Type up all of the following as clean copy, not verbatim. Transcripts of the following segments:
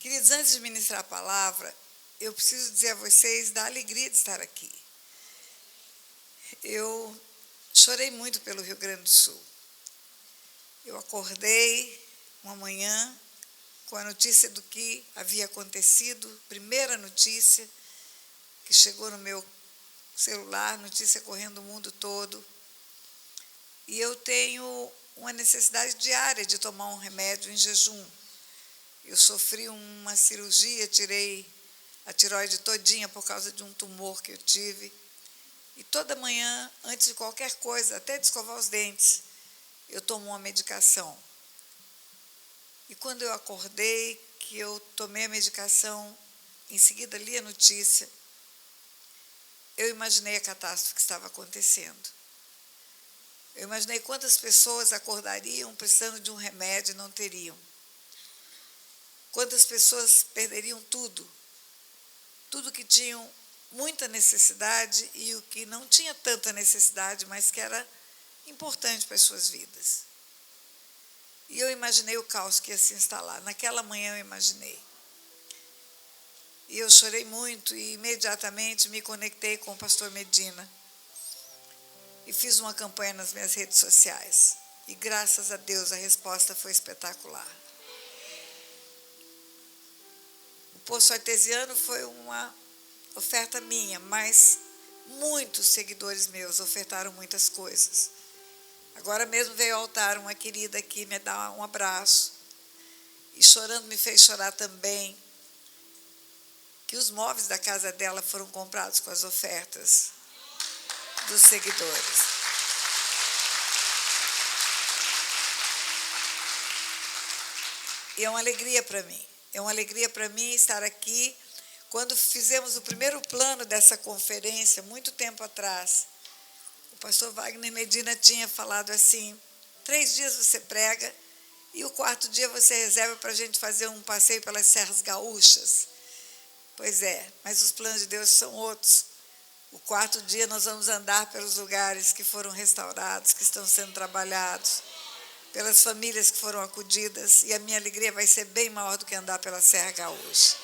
Queridos, antes de ministrar a palavra, eu preciso dizer a vocês da alegria de estar aqui. Eu chorei muito pelo Rio Grande do Sul. Eu acordei uma manhã com a notícia do que havia acontecido, primeira notícia que chegou no meu celular, notícia correndo o mundo todo. E eu tenho uma necessidade diária de tomar um remédio em jejum. Eu sofri uma cirurgia, tirei a tireoide todinha por causa de um tumor que eu tive. E toda manhã, antes de qualquer coisa, até de escovar os dentes, eu tomo uma medicação. E quando eu acordei, que eu tomei a medicação, em seguida li a notícia, eu imaginei a catástrofe que estava acontecendo. Eu imaginei quantas pessoas acordariam precisando de um remédio e não teriam. Quantas pessoas perderiam tudo. Tudo que tinham muita necessidade e o que não tinha tanta necessidade, mas que era importante para as suas vidas. E eu imaginei o caos que ia se instalar. Naquela manhã eu imaginei. E eu chorei muito e imediatamente me conectei com o pastor Medina. E fiz uma campanha nas minhas redes sociais. E graças a Deus a resposta foi espetacular. O Poço Artesiano foi uma oferta minha, mas muitos seguidores meus ofertaram muitas coisas. Agora mesmo veio ao altar uma querida aqui me dar um abraço. E chorando me fez chorar também. Que os móveis da casa dela foram comprados com as ofertas dos seguidores. E é uma alegria para mim. É uma alegria para mim estar aqui. Quando fizemos o primeiro plano dessa conferência, muito tempo atrás, o pastor Wagner Medina tinha falado assim, 3 dias você prega e o 4º dia você reserva para a gente fazer um passeio pelas Serras Gaúchas. Pois é, mas os planos de Deus são outros. O 4º dia nós vamos andar pelos lugares que foram restaurados, que estão sendo trabalhados, pelas famílias que foram acudidas, e a minha alegria vai ser bem maior do que andar pela Serra Gaúcha.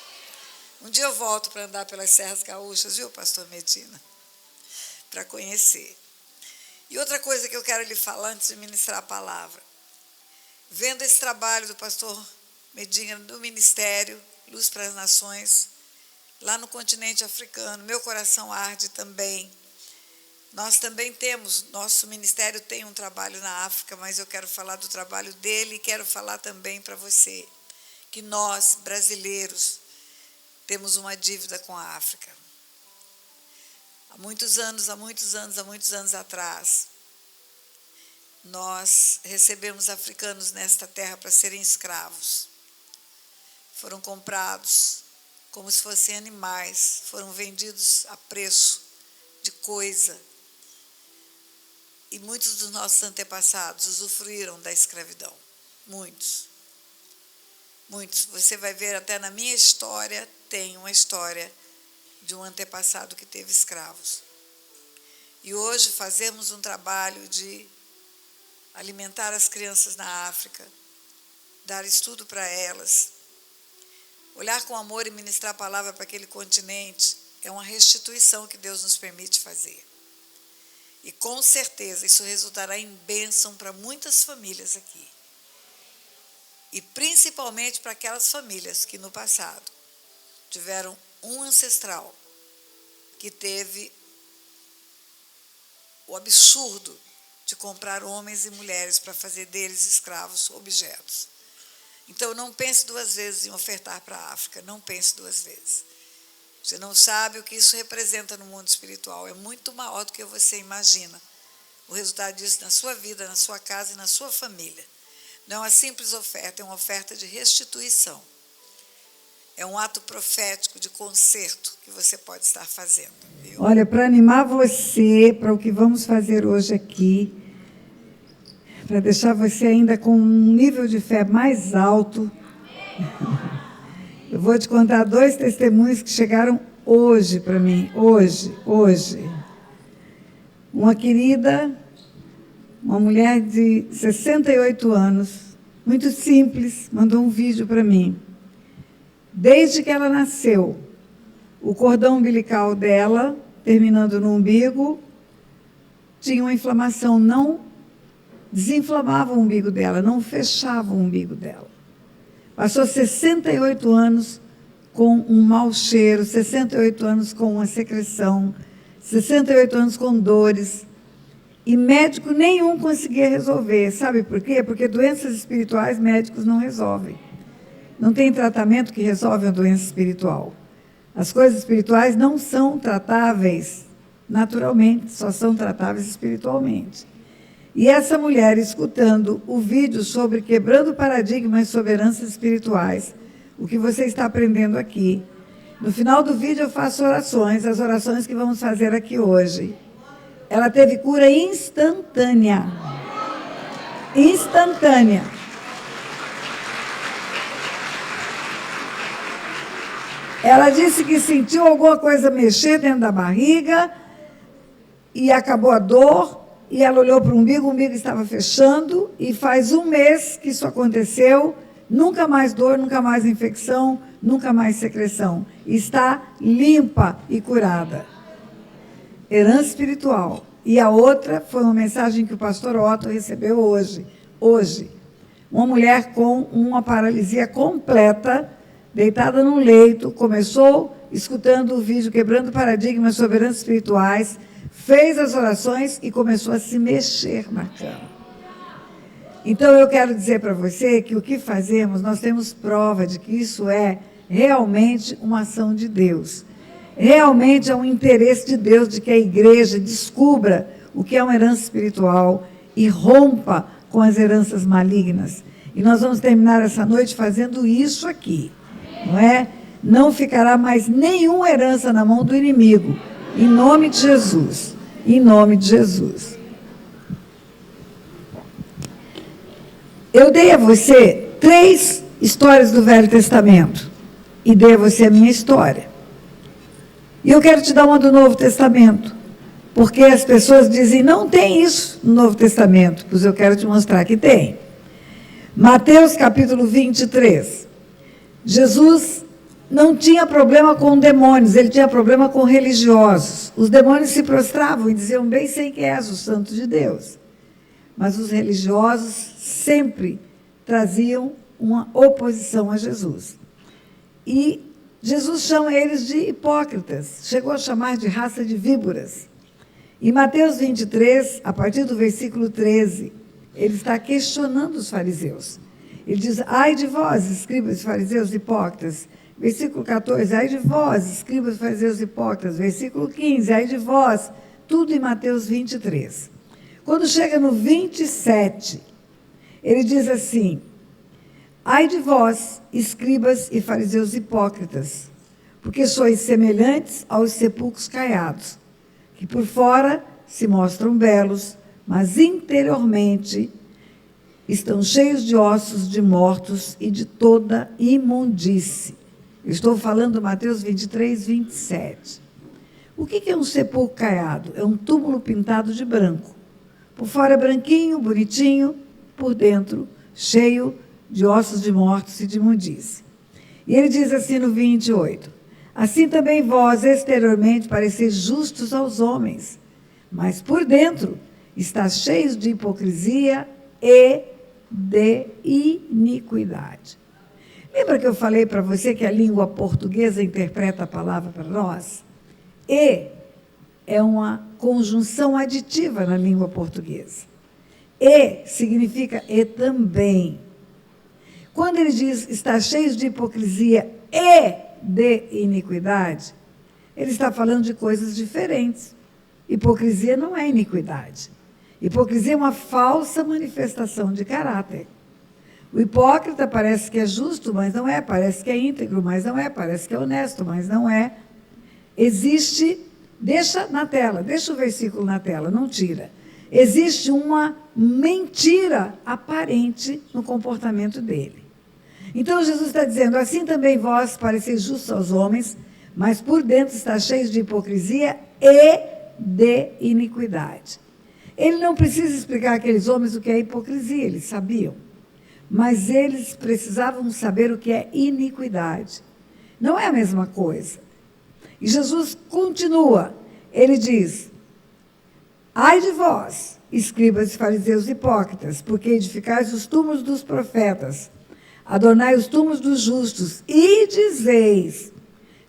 Um dia eu volto para andar pelas Serras Gaúchas, viu, pastor Medina? Para conhecer. E outra coisa que eu quero lhe falar antes de ministrar a palavra. Vendo esse trabalho do pastor Medina do Ministério Luz para as Nações, lá no continente africano, meu coração arde também. Nós também temos, nosso ministério tem um trabalho na África, mas eu quero falar do trabalho dele e quero falar também para você, que nós, brasileiros, temos uma dívida com a África. Há muitos anos atrás, nós recebemos africanos nesta terra para serem escravos. Foram comprados como se fossem animais, foram vendidos a preço de coisa. E muitos dos nossos antepassados usufruíram da escravidão. Muitos. Muitos. Você vai ver até na minha história, tem uma história de um antepassado que teve escravos. E hoje fazemos um trabalho de alimentar as crianças na África, dar estudo para elas, olhar com amor e ministrar a palavra para aquele continente é uma restituição que Deus nos permite fazer. E com certeza isso resultará em bênção para muitas famílias aqui. E principalmente para aquelas famílias que no passado tiveram um ancestral que teve o absurdo de comprar homens e mulheres para fazer deles escravos, objetos. Então, não pense 2 vezes em ofertar para a África, não pense 2 vezes. Você não sabe o que isso representa no mundo espiritual, é muito maior do que você imagina. O resultado disso na sua vida, na sua casa e na sua família. Não é uma simples oferta, é uma oferta de restituição. É um ato profético de conserto que você pode estar fazendo. Viu? Olha, para animar você para o que vamos fazer hoje aqui, para deixar você ainda com um nível de fé mais alto, eu vou te contar 2 testemunhos que chegaram hoje para mim, hoje. Uma querida, uma mulher de 68 anos, muito simples, mandou um vídeo para mim, desde que ela nasceu, o cordão umbilical dela, terminando no umbigo, tinha uma inflamação, não desinflamava o umbigo dela, não fechava o umbigo dela. Passou 68 anos com um mau cheiro, 68 anos com uma secreção, 68 anos com dores, e médico nenhum conseguia resolver. Sabe por quê? Porque doenças espirituais médicos não resolvem. Não tem tratamento que resolve a doença espiritual. As coisas espirituais não são tratáveis naturalmente, só são tratáveis espiritualmente. E essa mulher, escutando o vídeo sobre quebrando paradigmas sobre heranças espirituais, o que você está aprendendo aqui, no final do vídeo eu faço orações, as orações que vamos fazer aqui hoje. Ela teve cura instantânea. Instantânea. Ela disse que sentiu alguma coisa mexer dentro da barriga e acabou a dor, e ela olhou para o umbigo estava fechando, e faz um mês que isso aconteceu, nunca mais dor, nunca mais infecção, nunca mais secreção. Está limpa e curada. Herança espiritual. E a outra foi uma mensagem que o pastor Otto recebeu hoje. Hoje, uma mulher com uma paralisia completa, deitada num leito, começou escutando o vídeo Quebrando Paradigmas sobre Heranças Espirituais, fez as orações e começou a se mexer na cama. Então, eu quero dizer para você que o que fazemos, nós temos prova de que isso é realmente uma ação de Deus. Realmente é um interesse de Deus de que a igreja descubra o que é uma herança espiritual e rompa com as heranças malignas. E nós vamos terminar essa noite fazendo isso aqui, não é? Não ficará mais nenhuma herança na mão do inimigo, em nome de Jesus, em nome de Jesus. Eu dei a você 3 histórias do Velho Testamento e dei a você a minha história. E eu quero te dar uma do Novo Testamento, porque as pessoas dizem, não tem isso no Novo Testamento, pois eu quero te mostrar que tem. Mateus capítulo 23. Jesus não tinha problema com demônios, ele tinha problema com religiosos. Os demônios se prostravam e diziam, bem sei que és o Santo de Deus. Mas os religiosos sempre traziam uma oposição a Jesus. E Jesus chama eles de hipócritas, chegou a chamar de raça de víboras. Em Mateus 23, a partir do versículo 13, ele está questionando os fariseus. Ele diz, ai de vós, escribas e fariseus hipócritas. Versículo 14, ai de vós, escribas e fariseus hipócritas. Versículo 15, ai de vós, tudo em Mateus 23. Quando chega no 27, ele diz assim, ai de vós, escribas e fariseus hipócritas, porque sois semelhantes aos sepulcros caiados, que por fora se mostram belos, mas interiormente estão cheios de ossos de mortos e de toda imundície. Eu estou falando Mateus 23, 27. O que é um sepulcro caiado? É um túmulo pintado de branco. Por fora é branquinho, bonitinho, por dentro cheio de ossos de mortos e de imundície. E ele diz assim no 28, assim também vós exteriormente pareceis justos aos homens, mas por dentro estáis cheios de hipocrisia e de iniquidade. Lembra que eu falei para você que a língua portuguesa interpreta a palavra para nós? E é uma conjunção aditiva na língua portuguesa. E significa e também. Quando ele diz está cheio de hipocrisia e de iniquidade, ele está falando de coisas diferentes. Hipocrisia não é iniquidade. Hipocrisia é uma falsa manifestação de caráter. O hipócrita parece que é justo, mas não é. Parece que é íntegro, mas não é. Parece que é honesto, mas não é. Existe, deixa na tela, deixa o versículo na tela, não tira. Existe uma mentira aparente no comportamento dele. Então, Jesus está dizendo, assim também vós pareceis justos aos homens, mas por dentro está cheio de hipocrisia e de iniquidade. Ele não precisa explicar àqueles homens o que é hipocrisia, eles sabiam. Mas eles precisavam saber o que é iniquidade. Não é a mesma coisa. E Jesus continua, ele diz: ai de vós, escribas e fariseus hipócritas, porque edificais os túmulos dos profetas, adornai os túmulos dos justos, e dizeis: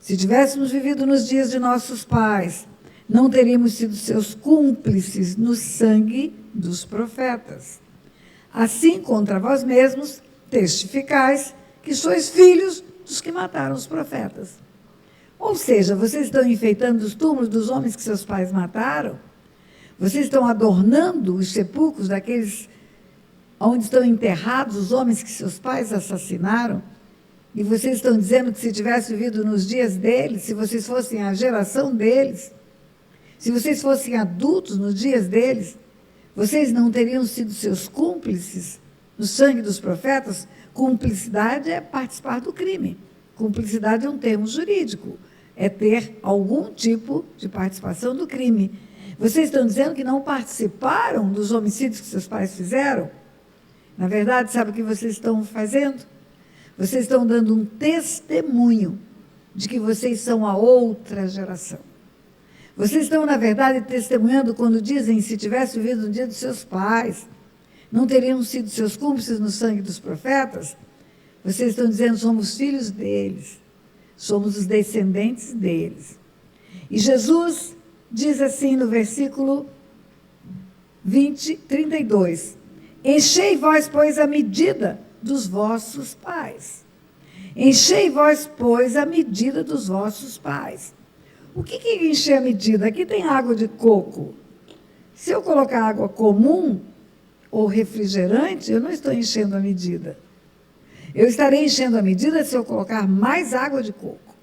se tivéssemos vivido nos dias de nossos pais, não teríamos sido seus cúmplices no sangue dos profetas. Assim, contra vós mesmos, testificais que sois filhos dos que mataram os profetas. Ou seja, vocês estão enfeitando os túmulos dos homens que seus pais mataram, vocês estão adornando os sepulcros daqueles onde estão enterrados os homens que seus pais assassinaram, e vocês estão dizendo que se tivesse vivido nos dias deles, se vocês fossem a geração deles, se vocês fossem adultos nos dias deles, vocês não teriam sido seus cúmplices no sangue dos profetas? Cumplicidade é participar do crime. Cumplicidade é um termo jurídico, é ter algum tipo de participação do crime. Vocês estão dizendo que não participaram dos homicídios que seus pais fizeram? Na verdade, sabe o que vocês estão fazendo? Vocês estão dando um testemunho de que vocês são a outra geração. Vocês estão, na verdade, testemunhando quando dizem: se tivesse vivido no dia dos seus pais, não teriam sido seus cúmplices no sangue dos profetas? Vocês estão dizendo: somos filhos deles, somos os descendentes deles. E Jesus diz assim no versículo 32, enchei vós, pois, a medida dos vossos pais. Enchei vós, pois, a medida dos vossos pais. O que é encher a medida? Aqui tem água de coco. Se eu colocar água comum ou refrigerante, eu não estou enchendo a medida. Eu estarei enchendo a medida se eu colocar mais água de coco.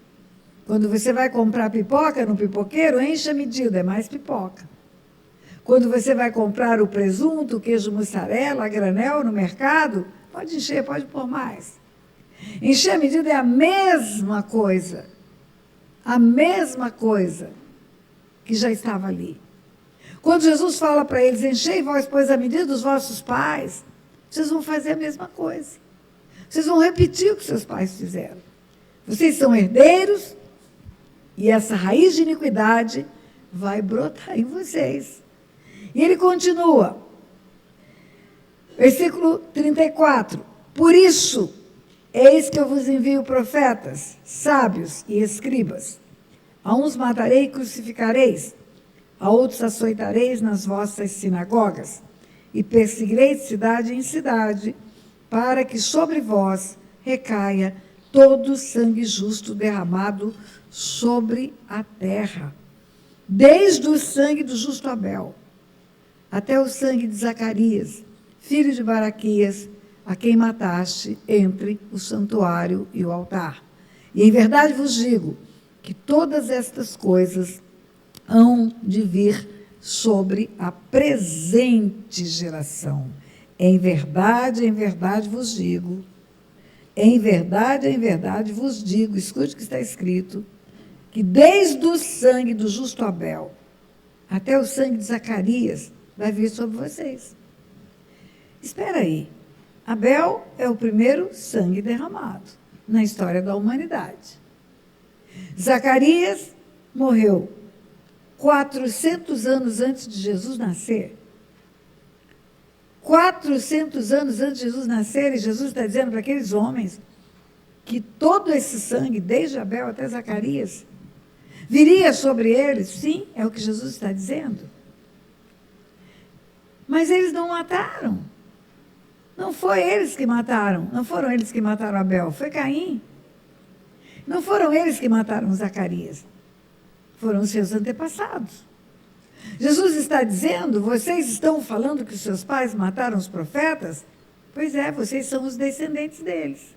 Quando você vai comprar pipoca no pipoqueiro, enche a medida, é mais pipoca. Quando você vai comprar o presunto, o queijo mussarela, a granel no mercado, pode encher, pode pôr mais. Encher a medida é a mesma coisa. A mesma coisa que já estava ali. Quando Jesus fala para eles: enchei vós, pois, a medida dos vossos pais, vocês vão fazer a mesma coisa. Vocês vão repetir o que seus pais fizeram. Vocês são herdeiros e essa raiz de iniquidade vai brotar em vocês. E ele continua, versículo 34, por isso, eis que eu vos envio profetas, sábios e escribas. A uns matarei e crucificareis, a outros açoitareis nas vossas sinagogas, e perseguireis de cidade em cidade, para que sobre vós recaia todo o sangue justo derramado sobre a terra, desde o sangue do justo Abel, até o sangue de Zacarias, filho de Baraquias, a quem mataste entre o santuário e o altar. E em verdade vos digo que todas estas coisas hão de vir sobre a presente geração. Em verdade vos digo, em verdade vos digo, escute o que está escrito, que desde o sangue do justo Abel até o sangue de Zacarias vai vir sobre vocês. Espera aí. Abel é o primeiro sangue derramado na história da humanidade. Zacarias morreu 400 anos antes de Jesus nascer. 400 anos antes de Jesus nascer, e Jesus está dizendo para aqueles homens que todo esse sangue, desde Abel até Zacarias, viria sobre eles. Sim, é o que Jesus está dizendo. Mas eles não mataram. Não foi eles que mataram, não foram eles que mataram Abel, foi Caim. Não foram eles que mataram Zacarias, foram os seus antepassados. Jesus está dizendo: vocês estão falando que os seus pais mataram os profetas? Pois é, vocês são os descendentes deles.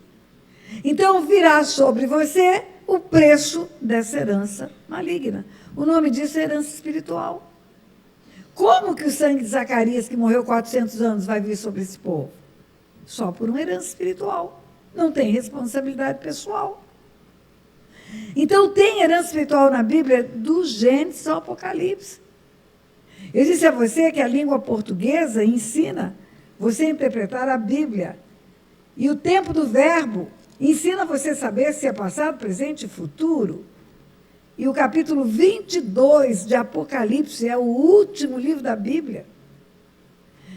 Então virá sobre você o preço dessa herança maligna. O nome disso é herança espiritual. Como que o sangue de Zacarias, que morreu 400 anos, vai vir sobre esse povo? Só por uma herança espiritual. Não tem responsabilidade pessoal. Então, tem herança espiritual na Bíblia do Gênesis ao Apocalipse. Eu disse a você que a língua portuguesa ensina você a interpretar a Bíblia. E o tempo do verbo ensina você a saber se é passado, presente e futuro. E o capítulo 22 de Apocalipse é o último livro da Bíblia.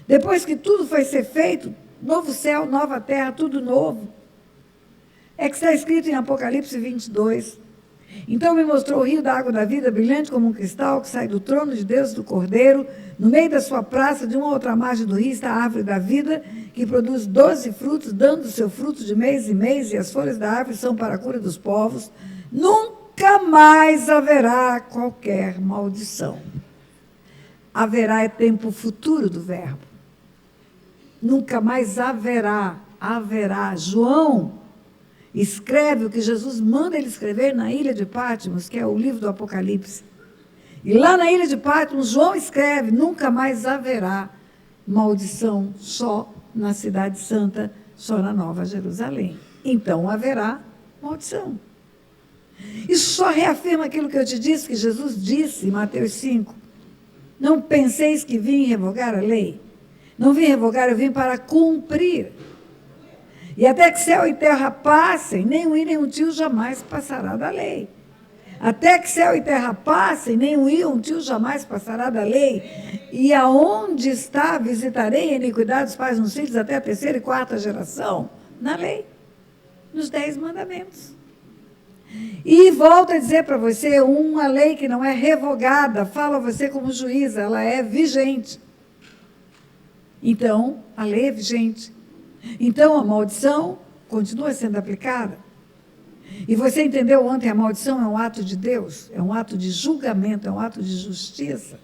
Depois que tudo foi ser feito, novo céu, nova terra, tudo novo. É que está escrito em Apocalipse 22. Então me mostrou o rio da água da vida, brilhante como um cristal, que sai do trono de Deus e do Cordeiro. No meio da sua praça, de uma outra margem do rio, está a árvore da vida, que produz 12 frutos, dando o seu fruto de mês em mês, e as folhas da árvore são para a cura dos povos. Nunca mais haverá qualquer maldição. Haverá é tempo futuro do verbo. Nunca mais haverá. João escreve o que Jesus manda ele escrever na ilha de Patmos, que é o livro do Apocalipse. E lá na ilha de Patmos, João escreve, nunca mais haverá maldição só na cidade santa, só na Nova Jerusalém. Então haverá maldição. Isso só reafirma aquilo que eu te disse, que Jesus disse em Mateus 5. Não penseis que vim revogar a lei. Não vim revogar, eu vim para cumprir. E até que céu e terra passem, nem um i nem um tio jamais passará da lei. Até que céu e terra passem, nem um i ou um tio jamais passará da lei. E aonde está, visitarei a iniquidade dos pais nos filhos até a terceira e quarta geração? Na lei, nos 10 mandamentos. E volto a dizer para você, uma lei que não é revogada, fala você como juíza, ela é vigente. Então, a lei é vigente. Então, a maldição continua sendo aplicada. E você entendeu ontem, a maldição é um ato de Deus, é um ato de julgamento, é um ato de justiça.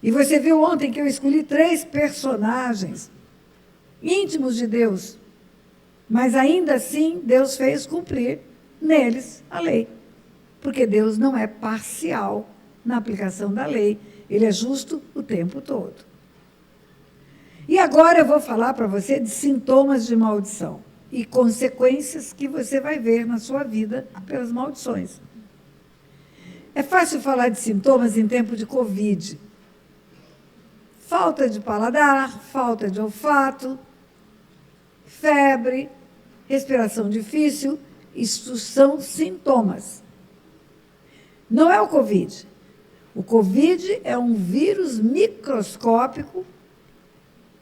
E você viu ontem que eu escolhi 3 personagens íntimos de Deus, mas ainda assim Deus fez cumprir neles a lei, porque Deus não é parcial na aplicação da lei, Ele é justo o tempo todo. E agora eu vou falar para você de sintomas de maldição e consequências que você vai ver na sua vida pelas maldições. É fácil falar de sintomas em tempo de Covid. Falta de paladar, falta de olfato, febre, respiração difícil, isso são sintomas. Não é o Covid. O Covid é um vírus microscópico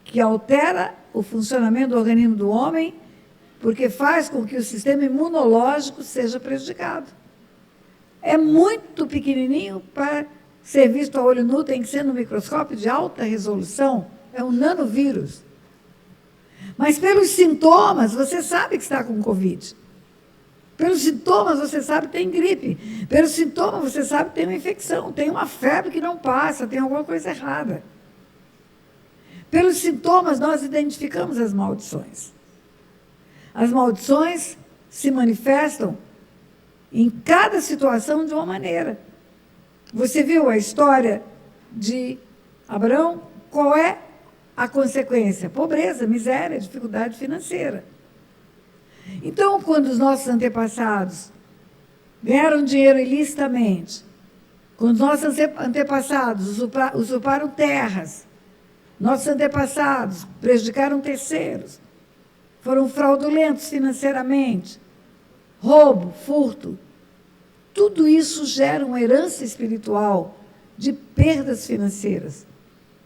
que altera o funcionamento do organismo do homem, porque faz com que o sistema imunológico seja prejudicado. É muito pequenininho para ser visto a olho nu, tem que ser no microscópio de alta resolução, é um nanovírus. Mas pelos sintomas, você sabe que está com Covid. Pelos sintomas, você sabe que tem gripe. Pelos sintomas, você sabe que tem uma infecção, tem uma febre que não passa, tem alguma coisa errada. Pelos sintomas, nós identificamos as maldições. As maldições se manifestam em cada situação de uma maneira. Você viu a história de Abraão? Qual é a consequência? Pobreza, miséria, dificuldade financeira. Então, quando os nossos antepassados ganharam dinheiro ilicitamente, quando os nossos antepassados usurparam terras, nossos antepassados prejudicaram terceiros, foram fraudulentos financeiramente, roubo, furto, tudo isso gera uma herança espiritual de perdas financeiras,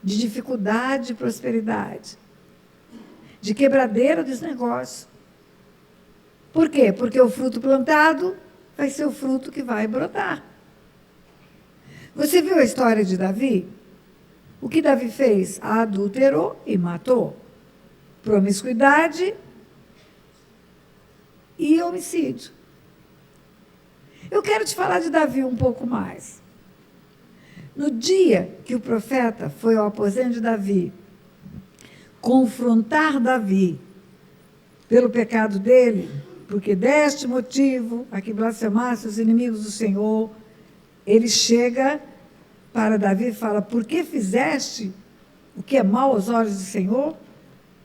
de dificuldade de prosperidade, de quebradeira dos negócios. Por quê? Porque o fruto plantado vai ser o fruto que vai brotar. Você viu a história de Davi? O que Davi fez? Adulterou e matou. Promiscuidade e homicídio. Eu quero te falar de Davi um pouco mais. No dia que o profeta foi ao aposento de Davi, confrontar Davi pelo pecado dele, porque deste motivo a que blasfemasse os inimigos do Senhor, ele chega para Davi e fala: por que fizeste o que é mal aos olhos do Senhor?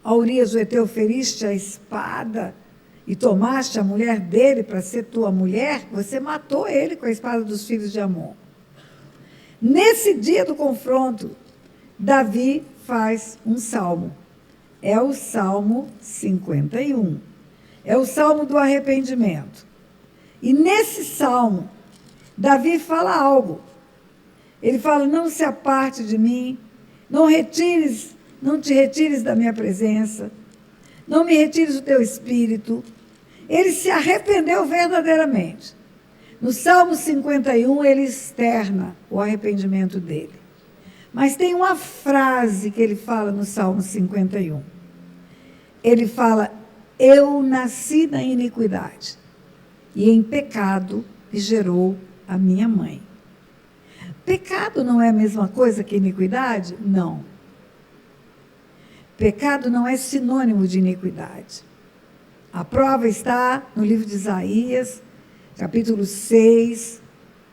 A Urias o Eteu feriste a espada e tomaste a mulher dele para ser tua mulher, você matou ele com a espada dos filhos de Amon. Nesse dia do confronto, Davi faz um salmo. É o Salmo 51. É o salmo do arrependimento. E nesse salmo, Davi fala algo. Ele fala: não se aparte de mim, não te retires da minha presença, não me retires o teu espírito. Ele se arrependeu verdadeiramente. No Salmo 51, ele externa o arrependimento dele. Mas tem uma frase que ele fala no Salmo 51. Ele fala: eu nasci na iniquidade, e em pecado me gerou a minha mãe. Pecado não é a mesma coisa que iniquidade? Não. Pecado não é sinônimo de iniquidade. A prova está no livro de Isaías, capítulo 6,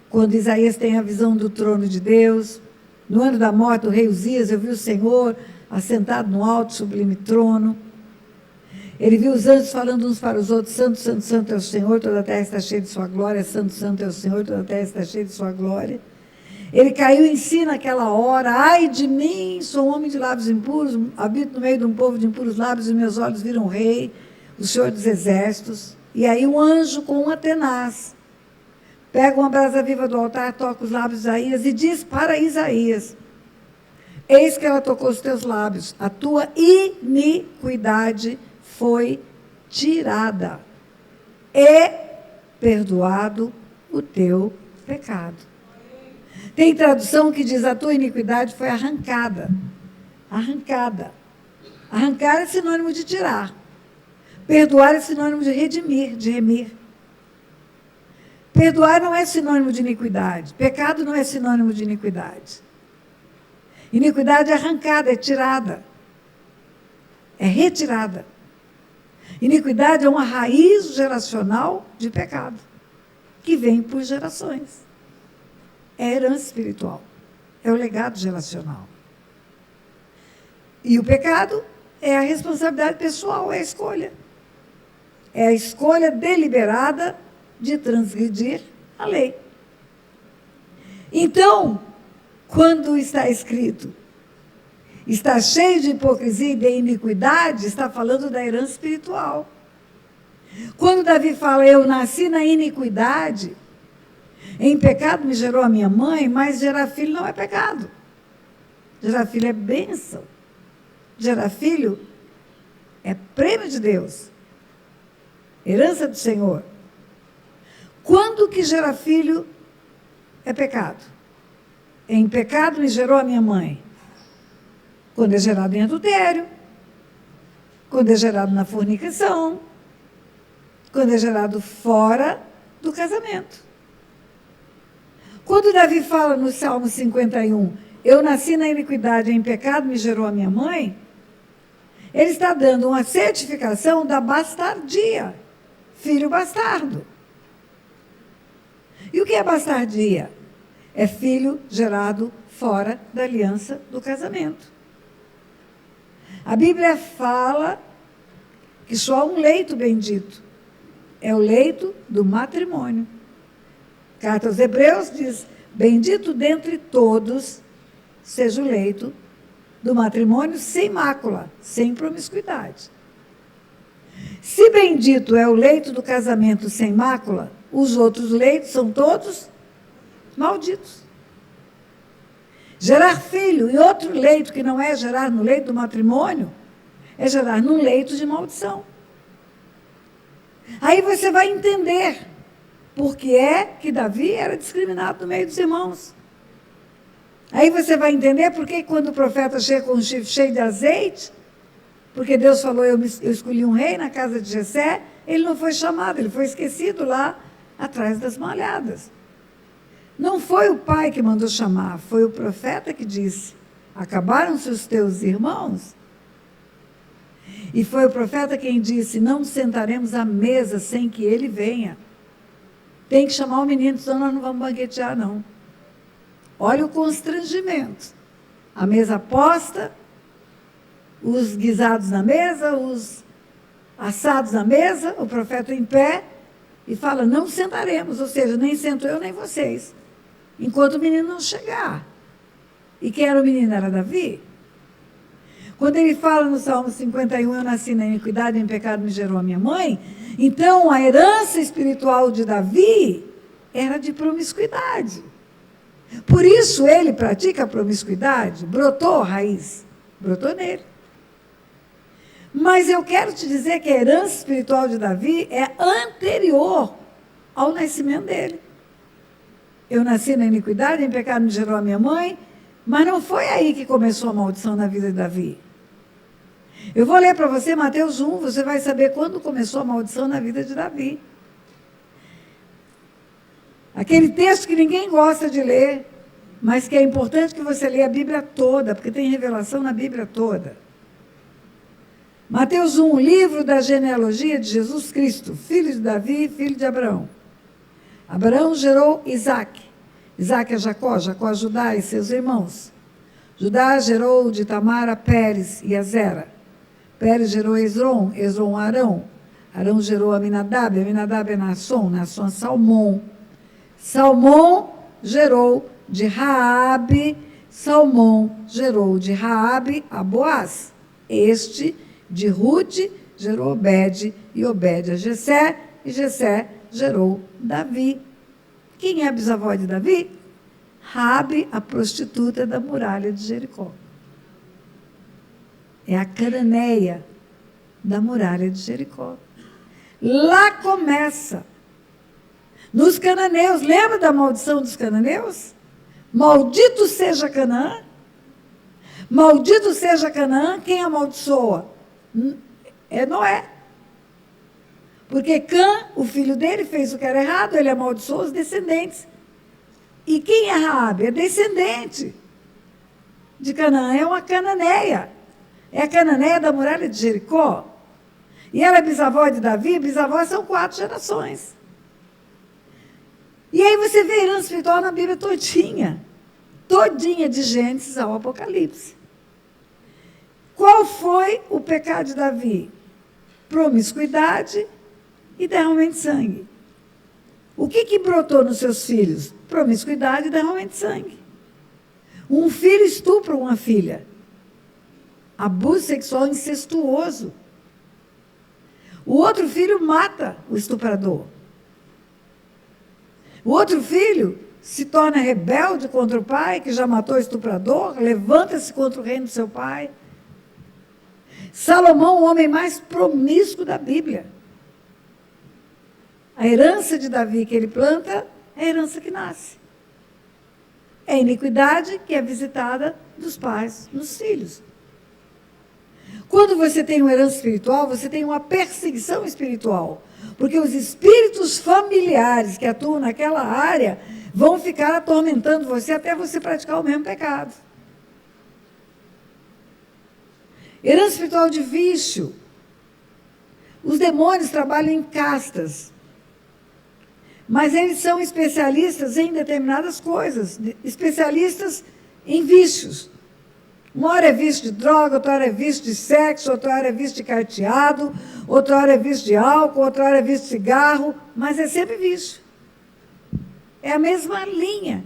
quando Isaías tem a visão do trono de Deus. No ano da morte do rei Uzias, eu vi o Senhor assentado no alto sublime trono. Ele viu os anjos falando uns para os outros: santo, santo, santo é o Senhor, toda a terra está cheia de sua glória. Santo, santo é o Senhor, toda a terra está cheia de sua glória. Ele caiu em si naquela hora: ai de mim, sou um homem de lábios impuros, habito no meio de um povo de impuros lábios, e meus olhos viram o rei, o Senhor dos exércitos. E aí um anjo com uma tenaz pega uma brasa viva do altar, toca os lábios de Isaías e diz para Isaías: eis que ela tocou os teus lábios, a tua iniquidade foi tirada e perdoado o teu pecado. Tem tradução que diz: a tua iniquidade foi arrancada. Arrancada. Arrancar é sinônimo de tirar. Perdoar é sinônimo de redimir, de remir. Perdoar não é sinônimo de iniquidade. Pecado não é sinônimo de iniquidade. Iniquidade é arrancada, é tirada. É retirada. Iniquidade é uma raiz geracional de pecado, que vem por gerações. É herança espiritual. É o legado geracional. E o pecado é a responsabilidade pessoal, é a escolha. É a escolha deliberada de transgredir a lei. Então, quando está escrito: está cheio de hipocrisia e de iniquidade, está falando da herança espiritual. Quando Davi fala: eu nasci na iniquidade, em pecado me gerou a minha mãe, mas gerar filho não é pecado. Gerar filho é bênção. Gerar filho é prêmio de Deus. Herança do Senhor. Quando que gerar filho é pecado? Em pecado me gerou a minha mãe. Quando é gerado em adultério, quando é gerado na fornicação, quando é gerado fora do casamento. Quando Davi fala no Salmo 51, eu nasci na iniquidade, em pecado me gerou a minha mãe, ele está dando uma certificação da bastardia, filho bastardo. E o que é bastardia? É filho gerado fora da aliança do casamento. A Bíblia fala que só há um leito bendito. É o leito do matrimônio. Carta aos Hebreus diz: bendito dentre todos seja o leito do matrimônio sem mácula, sem promiscuidade. Se bendito é o leito do casamento sem mácula, os outros leitos são todos malditos. Gerar filho e outro leito que não é gerar no leito do matrimônio, é gerar num leito de maldição. Aí você vai entender por que é que Davi era discriminado no meio dos irmãos. Aí você vai entender por que quando o profeta chega com um chifre cheio de azeite, porque Deus falou: eu escolhi um rei na casa de Jessé, ele não foi chamado, ele foi esquecido lá atrás das malhadas. Não foi o pai que mandou chamar, foi o profeta que disse: acabaram-se os teus irmãos? E foi o profeta quem disse: não sentaremos à mesa sem que ele venha. Tem que chamar o menino, senão nós não vamos banquetear, não. Olha o constrangimento. A mesa posta, os guisados na mesa, os assados na mesa, o profeta em pé, e fala: não sentaremos, ou seja, nem sento eu nem vocês, enquanto o menino não chegar. E quem era o menino? Era Davi. Quando ele fala no Salmo 51, eu nasci na iniquidade e em pecado me gerou a minha mãe, então a herança espiritual de Davi era de promiscuidade. Por isso ele pratica a promiscuidade, brotou a raiz, brotou nele. Mas eu quero te dizer que a herança espiritual de Davi é anterior ao nascimento dele. Eu nasci na iniquidade, em pecado me gerou a minha mãe, mas não foi aí que começou a maldição na vida de Davi. Eu vou ler para você Mateus 1, você vai saber quando começou a maldição na vida de Davi. Aquele texto que ninguém gosta de ler, mas que é importante que você leia a Bíblia toda, porque tem revelação na Bíblia toda. Mateus 1, livro da genealogia de Jesus Cristo, filho de Davi, filho de Abraão. Abraão gerou Isaque. Isaque a Jacó, Jacó a Judá e seus irmãos. Judá gerou de Tamar a Pérez e a Zera. Pérez gerou Esrom, Esrom a Arão. Arão gerou Aminadab, Aminadab a Naasson, Naasson a Salmão. Salmão gerou de Raabe, Salmão gerou de Raabe a Boaz. Este de Rude gerou Obed, e Obed a Jessé, e Jessé gerou Davi. Quem é a bisavó de Davi? Raabe, a prostituta da muralha de Jericó. É a cananeia da muralha de Jericó. Lá começa. Nos cananeus, lembra da maldição dos cananeus? Maldito seja Canaã. Maldito seja Canaã, quem amaldiçoa? É Noé. Porque Cã, o filho dele, fez o que era errado, ele amaldiçoou os descendentes. E quem é Raabe? É descendente de Canaã, é uma cananeia. É a cananeia da muralha de Jericó. E ela é bisavó de Davi, bisavó são 4 gerações. E aí você vê a herança espiritual na Bíblia todinha. Todinha, de Gênesis ao Apocalipse. Qual foi o pecado de Davi? Promiscuidade e derramamento de sangue. O que brotou nos seus filhos? Promiscuidade e derramamento de sangue. Um filho estupra uma filha. Abuso sexual incestuoso. O outro filho mata o estuprador. O outro filho se torna rebelde contra o pai, que já matou o estuprador, levanta-se contra o reino do seu pai. Salomão, o homem mais promíscuo da Bíblia. A herança de Davi que ele planta é a herança que nasce. É a iniquidade que é visitada dos pais nos filhos. Quando você tem uma herança espiritual, você tem uma perseguição espiritual. Porque os espíritos familiares que atuam naquela área vão ficar atormentando você até você praticar o mesmo pecado. Herança espiritual de vício. Os demônios trabalham em castas. Mas eles são especialistas em determinadas coisas, especialistas em vícios. Uma hora é vício de droga, outra hora é vício de sexo, outra hora é vício de carteado, outra hora é vício de álcool, outra hora é vício de cigarro, mas é sempre vício. É a mesma linha.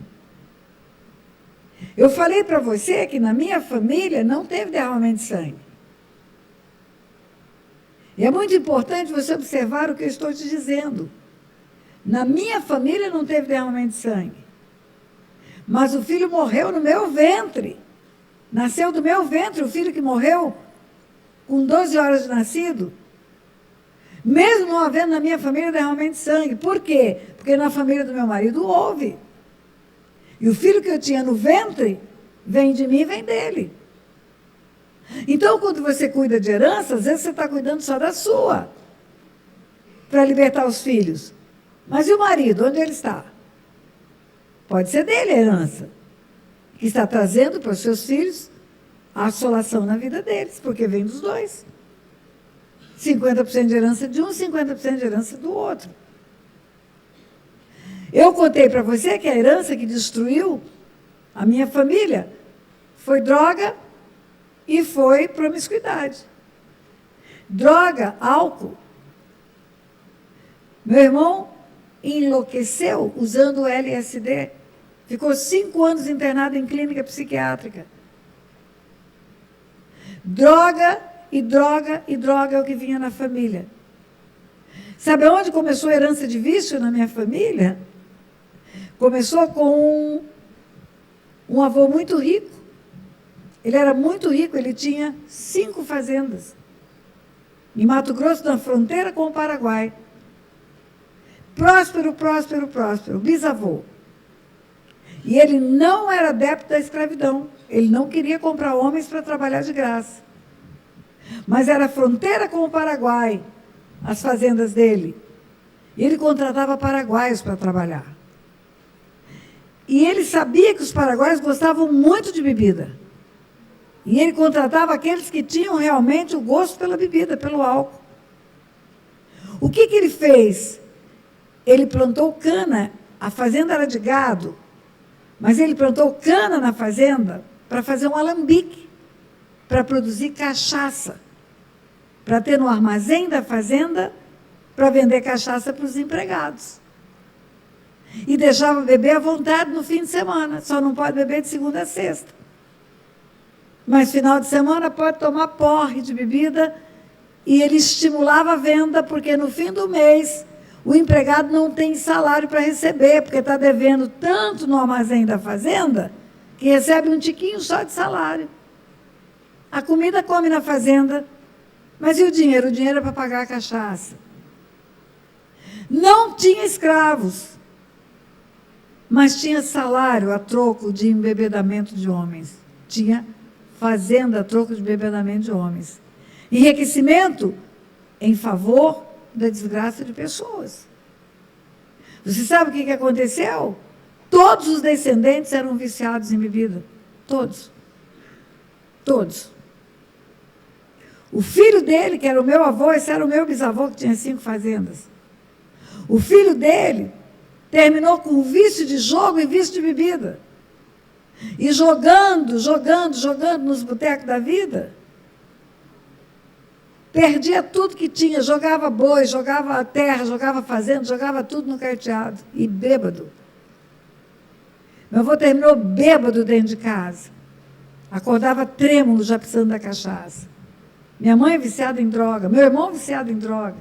Eu falei para você que na minha família não teve derramamento de sangue. E é muito importante você observar o que eu estou te dizendo. Na minha família não teve derramamento de sangue. Mas o filho morreu no meu ventre. Nasceu do meu ventre, o filho que morreu com 12 horas de nascido. Mesmo não havendo na minha família derramamento de sangue. Por quê? Porque na família do meu marido houve. E o filho que eu tinha no ventre vem de mim e vem dele. Então, quando você cuida de herança, às vezes você está cuidando só da sua, para libertar os filhos. Mas e o marido? Onde ele está? Pode ser dele a herança, que está trazendo para os seus filhos a assolação na vida deles, porque vem dos dois. 50% de herança de um, 50% de herança do outro. Eu contei para você que a herança que destruiu a minha família foi droga e foi promiscuidade. Droga, álcool. Meu irmão enlouqueceu usando o LSD. Ficou 5 anos internado em clínica psiquiátrica. Droga e droga e droga é o que vinha na família. Sabe onde começou a herança de vício na minha família? Começou com um avô muito rico. Ele era muito rico, ele tinha 5 fazendas. Em Mato Grosso, na fronteira com o Paraguai. Próspero, próspero, próspero, bisavô. E ele não era adepto da escravidão. Ele não queria comprar homens para trabalhar de graça. Mas era fronteira com o Paraguai, as fazendas dele. E ele contratava paraguaios para trabalhar. E ele sabia que os paraguaios gostavam muito de bebida. E ele contratava aqueles que tinham realmente o gosto pela bebida, pelo álcool. O que ele fez? Ele plantou cana, a fazenda era de gado, mas ele plantou cana na fazenda para fazer um alambique, para produzir cachaça, para ter no armazém da fazenda, para vender cachaça para os empregados. E deixava beber à vontade no fim de semana, só não pode beber de segunda a sexta. Mas final de semana pode tomar porre de bebida, e ele estimulava a venda, porque no fim do mês o empregado não tem salário para receber, porque está devendo tanto no armazém da fazenda, que recebe um tiquinho só de salário. A comida come na fazenda, mas e o dinheiro? O dinheiro é para pagar a cachaça. Não tinha escravos, mas tinha salário a troco de embebedamento de homens. Tinha fazenda a troco de embebedamento de homens. Enriquecimento em favor da desgraça de pessoas. Você sabe o que aconteceu? Todos os descendentes eram viciados em bebida. Todos. Todos. O filho dele, que era o meu avô, esse era o meu bisavô, que tinha 5 fazendas. O filho dele terminou com vício de jogo e vício de bebida. E jogando nos botecos da vida, perdia tudo que tinha, jogava boi, jogava terra, jogava fazenda, jogava tudo no carteado. E bêbado. Meu avô terminou bêbado dentro de casa. Acordava trêmulo já precisando da cachaça. Minha mãe viciada em droga, meu irmão viciado em droga.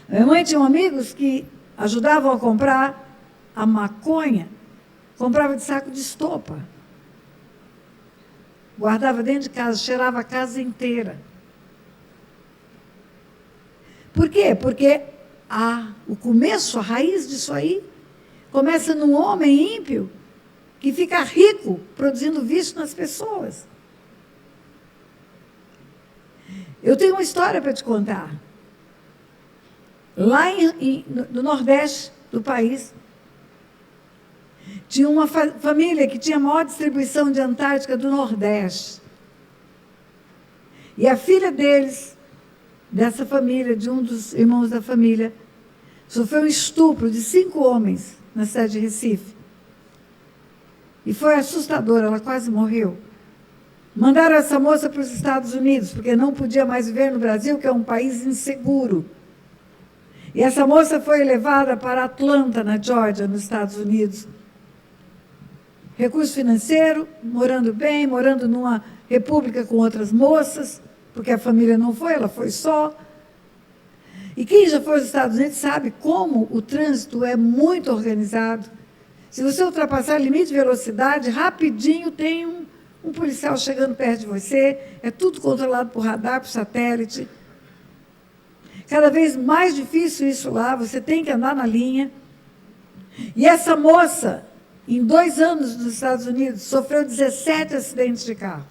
Minha mãe tinha amigos que ajudavam a comprar a maconha, comprava de saco de estopa. Guardava dentro de casa, cheirava a casa inteira. Por quê? Porque o começo, a raiz disso aí, começa num homem ímpio que fica rico produzindo vício nas pessoas. Eu tenho uma história para te contar. Lá no Nordeste do país, tinha uma família que tinha a maior distribuição de Antártica do Nordeste. E a filha deles, dessa família, de um dos irmãos da família, sofreu um estupro de 5 homens na cidade de Recife. E foi assustador, ela quase morreu. Mandaram essa moça para os Estados Unidos, porque não podia mais viver no Brasil, que é um país inseguro. E essa moça foi levada para Atlanta, na Geórgia, nos Estados Unidos. Recurso financeiro, morando bem, morando numa república com outras moças, porque a família não foi, ela foi só. E quem já foi aos Estados Unidos sabe como o trânsito é muito organizado. Se você ultrapassar o limite de velocidade, rapidinho tem um policial chegando perto de você, é tudo controlado por radar, por satélite. Cada vez mais difícil isso lá, você tem que andar na linha. E essa moça, em 2 anos nos Estados Unidos, sofreu 17 acidentes de carro.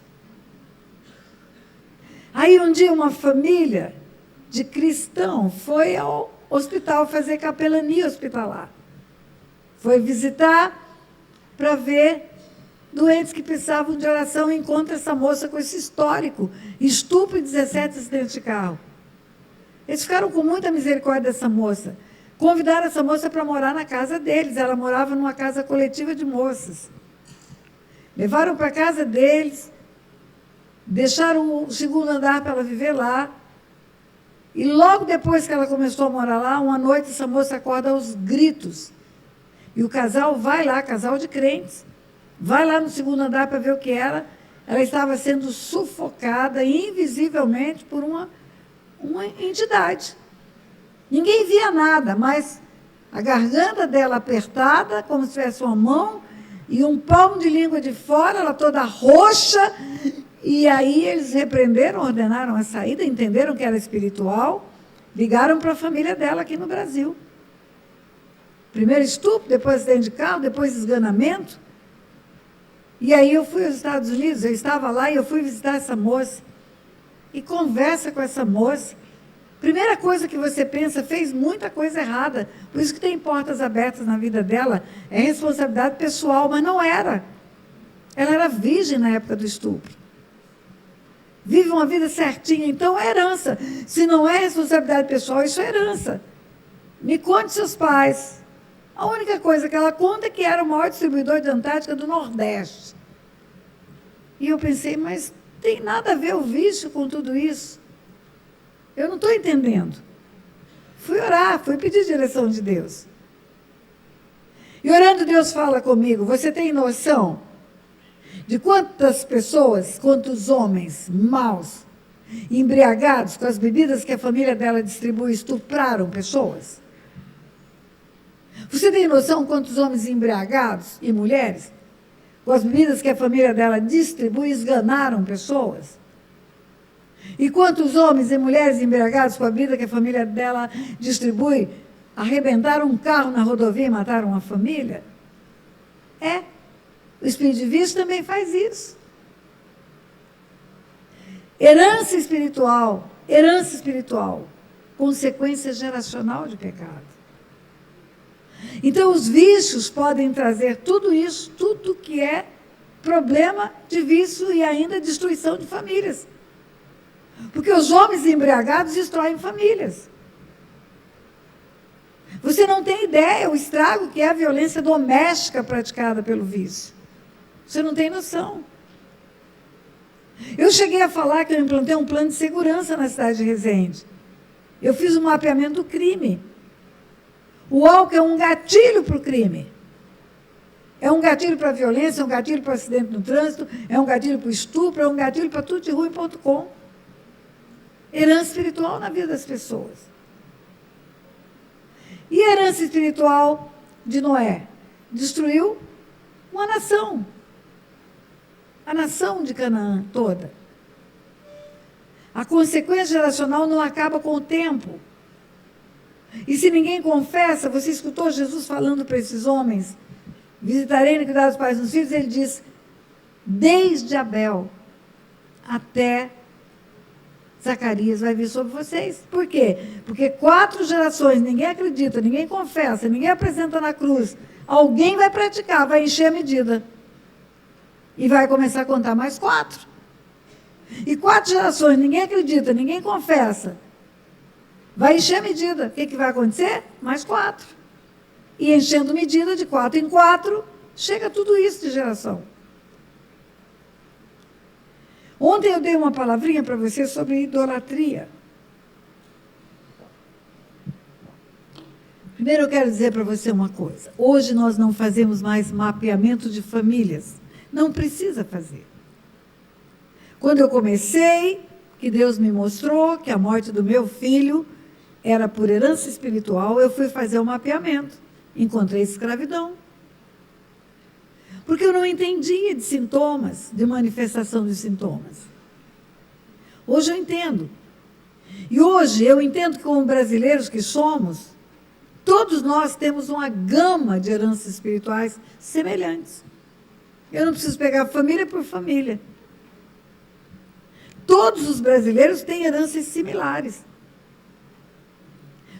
Aí um dia uma família de cristão foi ao hospital fazer capelania hospitalar. Foi visitar para ver doentes que precisavam de oração e encontra essa moça com esse histórico, estupro e 17 acidentes de carro. Eles ficaram com muita misericórdia dessa moça. Convidaram essa moça para morar na casa deles. Ela morava numa casa coletiva de moças. Levaram para a casa deles, deixaram o 2º andar para ela viver lá. E logo depois que ela começou a morar lá, uma noite essa moça acorda aos gritos. E o casal vai lá, casal de crentes, Vai lá no segundo andar para ver o que era. Ela estava sendo sufocada invisivelmente por uma entidade. Ninguém via nada, mas a garganta dela apertada, como se tivesse uma mão, e um palmo de língua de fora, ela toda roxa. E aí eles repreenderam, ordenaram a saída, entenderam que era espiritual, ligaram para a família dela aqui no Brasil. Primeiro estupro, depois acidente de carro, depois esganamento. E aí eu fui aos Estados Unidos, eu estava lá e eu fui visitar essa moça. E conversa com essa moça. Primeira coisa que você pensa, fez muita coisa errada. Por isso que tem portas abertas na vida dela. É responsabilidade pessoal, mas não era. Ela era virgem na época do estupro. Vive uma vida certinha, então é herança. Se não é responsabilidade pessoal, isso é herança. Me conte seus pais. A única coisa que ela conta é que era o maior distribuidor de Antártica do Nordeste. E eu pensei, mas tem nada a ver o vício com tudo isso. Eu não estou entendendo. Fui orar, fui pedir direção de Deus. E orando, Deus fala comigo, você tem noção de quantas pessoas, quantos homens maus, embriagados com as bebidas que a família dela distribui, estupraram pessoas? Você tem noção quantos homens embriagados e mulheres, com as bebidas que a família dela distribui, esganaram pessoas? E quantos homens e mulheres embriagados com a bebida que a família dela distribui, arrebentaram um carro na rodovia e mataram uma família? O espírito de vício também faz isso. Herança espiritual, consequência geracional de pecado. Então, os vícios podem trazer tudo isso, tudo que é problema de vício e ainda destruição de famílias. Porque os homens embriagados destroem famílias. Você não tem ideia o estrago que é a violência doméstica praticada pelo vício. Você não tem noção. Eu cheguei a falar que eu implantei um plano de segurança na cidade de Resende. Eu fiz um mapeamento do crime. O álcool é um gatilho para o crime. É um gatilho para a violência, é um gatilho para o acidente no trânsito, é um gatilho para o estupro, é um gatilho para tudo de ruim.com. Herança espiritual na vida das pessoas. E a herança espiritual de Noé? Destruiu uma nação. A nação de Canaã toda. A consequência geracional não acaba com o tempo. E se ninguém confessa, você escutou Jesus falando para esses homens, visitarei e cuidar dos pais dos filhos, ele diz, desde Abel até Zacarias vai vir sobre vocês. Por quê? Porque 4 gerações, ninguém acredita, ninguém confessa, ninguém apresenta na cruz. Alguém vai praticar, vai encher a medida. E vai começar a contar mais 4. E 4 gerações, ninguém acredita, ninguém confessa. Vai encher a medida. O que vai acontecer? Mais 4. E enchendo medida de 4 em 4, chega tudo isso de geração. Ontem eu dei uma palavrinha para você sobre idolatria. Primeiro eu quero dizer para você uma coisa. Hoje nós não fazemos mais mapeamento de famílias. Não precisa fazer. Quando eu comecei, que Deus me mostrou que a morte do meu filho era por herança espiritual, eu fui fazer um mapeamento. Encontrei escravidão. Porque eu não entendia de sintomas, de manifestação de sintomas. Hoje eu entendo. E hoje eu entendo que, como brasileiros que somos, todos nós temos uma gama de heranças espirituais semelhantes. Eu não preciso pegar família por família. Todos os brasileiros têm heranças similares.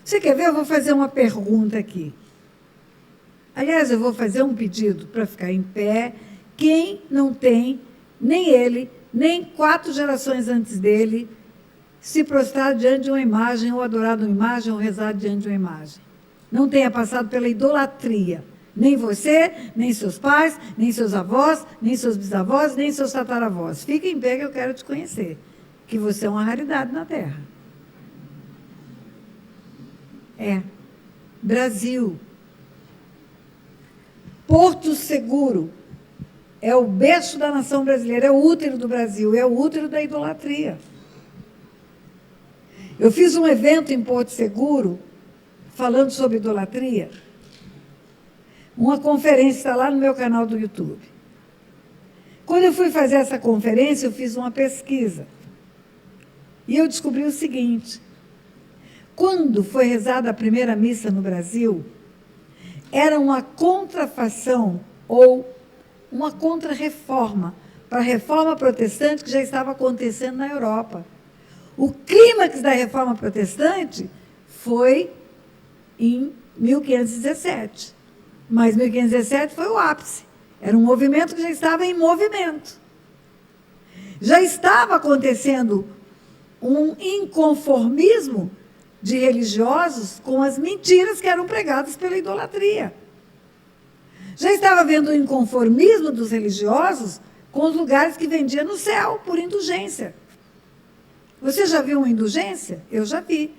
Você quer ver? Eu vou fazer uma pergunta aqui. Aliás, eu vou fazer um pedido para ficar em pé. Quem não tem, nem ele, nem 4 gerações antes dele, se prostrar diante de uma imagem, ou adorar uma imagem, ou rezar diante de uma imagem. Não tenha passado pela idolatria. Nem você, nem seus pais, nem seus avós, nem seus bisavós, nem seus tataravós. Fique em pé que eu quero te conhecer. Que você é uma raridade na Terra. Brasil. Porto Seguro. é o berço da nação brasileira, é o útero do Brasil, é o útero da idolatria. Eu fiz um evento em Porto Seguro, falando sobre idolatria, uma conferência, está lá no meu canal do YouTube. Quando eu fui fazer essa conferência, eu fiz uma pesquisa. E eu descobri o seguinte: quando foi rezada a primeira missa no Brasil, era uma contrafação ou uma contrarreforma para a reforma protestante que já estava acontecendo na Europa. O clímax da reforma protestante foi em 1517. Mas 1517 foi o ápice. Era um movimento que já estava em movimento. Já estava acontecendo um inconformismo de religiosos com as mentiras que eram pregadas pela idolatria. Já estava havendo um inconformismo dos religiosos com os lugares que vendiam no céu por indulgência. Você já viu uma indulgência? Eu já vi.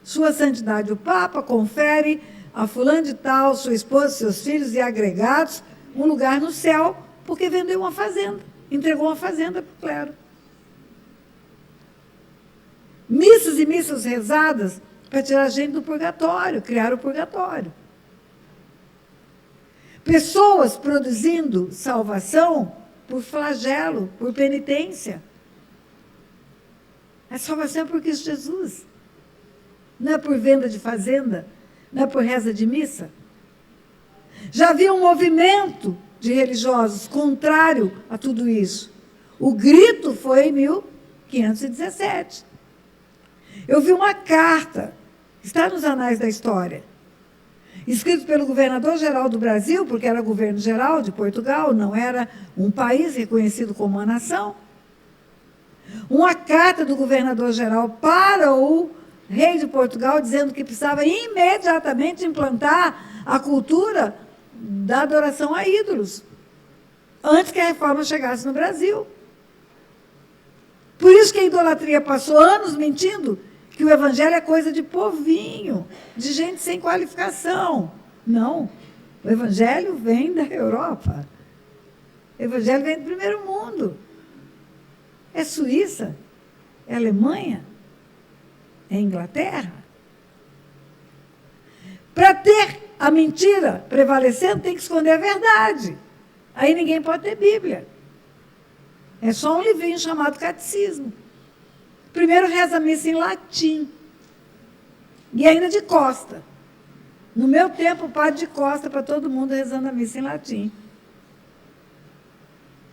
Sua Santidade o Papa confere a fulano de tal, sua esposa, seus filhos e agregados, um lugar no céu, porque vendeu uma fazenda, entregou uma fazenda para o clero. Missas e missas rezadas para tirar a gente do purgatório, criar o purgatório. Pessoas produzindo salvação por flagelo, por penitência. A salvação é por Cristo Jesus. Não é por venda de fazenda, não é por reza de missa. Já havia um movimento de religiosos contrário a tudo isso. O grito foi em 1517. Eu vi uma carta, está nos anais da história, escrito pelo governador-geral do Brasil, porque era governo-geral de Portugal, não era um país reconhecido como uma nação. Uma carta do governador-geral para o rei de Portugal, dizendo que precisava imediatamente implantar a cultura da adoração a ídolos, antes que a reforma chegasse no Brasil. Por isso que a idolatria passou anos mentindo que o evangelho é coisa de povinho, de gente sem qualificação. Não, o evangelho vem da Europa. O evangelho vem do primeiro mundo. É Suíça, é Alemanha, é Inglaterra. Para ter a mentira prevalecendo, tem que esconder a verdade. Aí ninguém pode ter Bíblia. É só um livrinho chamado Catecismo. Primeiro reza a missa em latim. E ainda de costa. No meu tempo, o padre de costa para todo mundo rezando a missa em latim.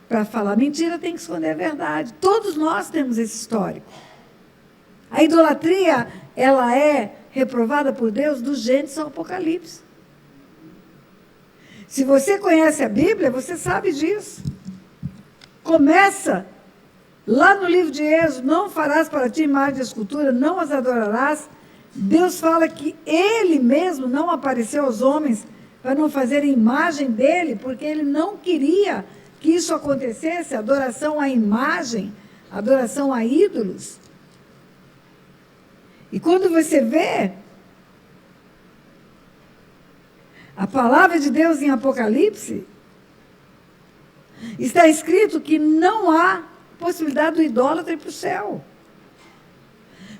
Para falar mentira, tem que esconder a verdade. Todos nós temos esse histórico. A idolatria, ela é reprovada por Deus do Gênesis ao Apocalipse. Se você conhece a Bíblia, você sabe disso. Começa lá no livro de Êxodo: não farás para ti imagem de escultura, não as adorarás. Deus fala que Ele mesmo não apareceu aos homens para não fazerem imagem dEle, porque Ele não queria que isso acontecesse, adoração à imagem, adoração a ídolos. E quando você vê a palavra de Deus em Apocalipse, está escrito que não há possibilidade do idólatra ir para o céu.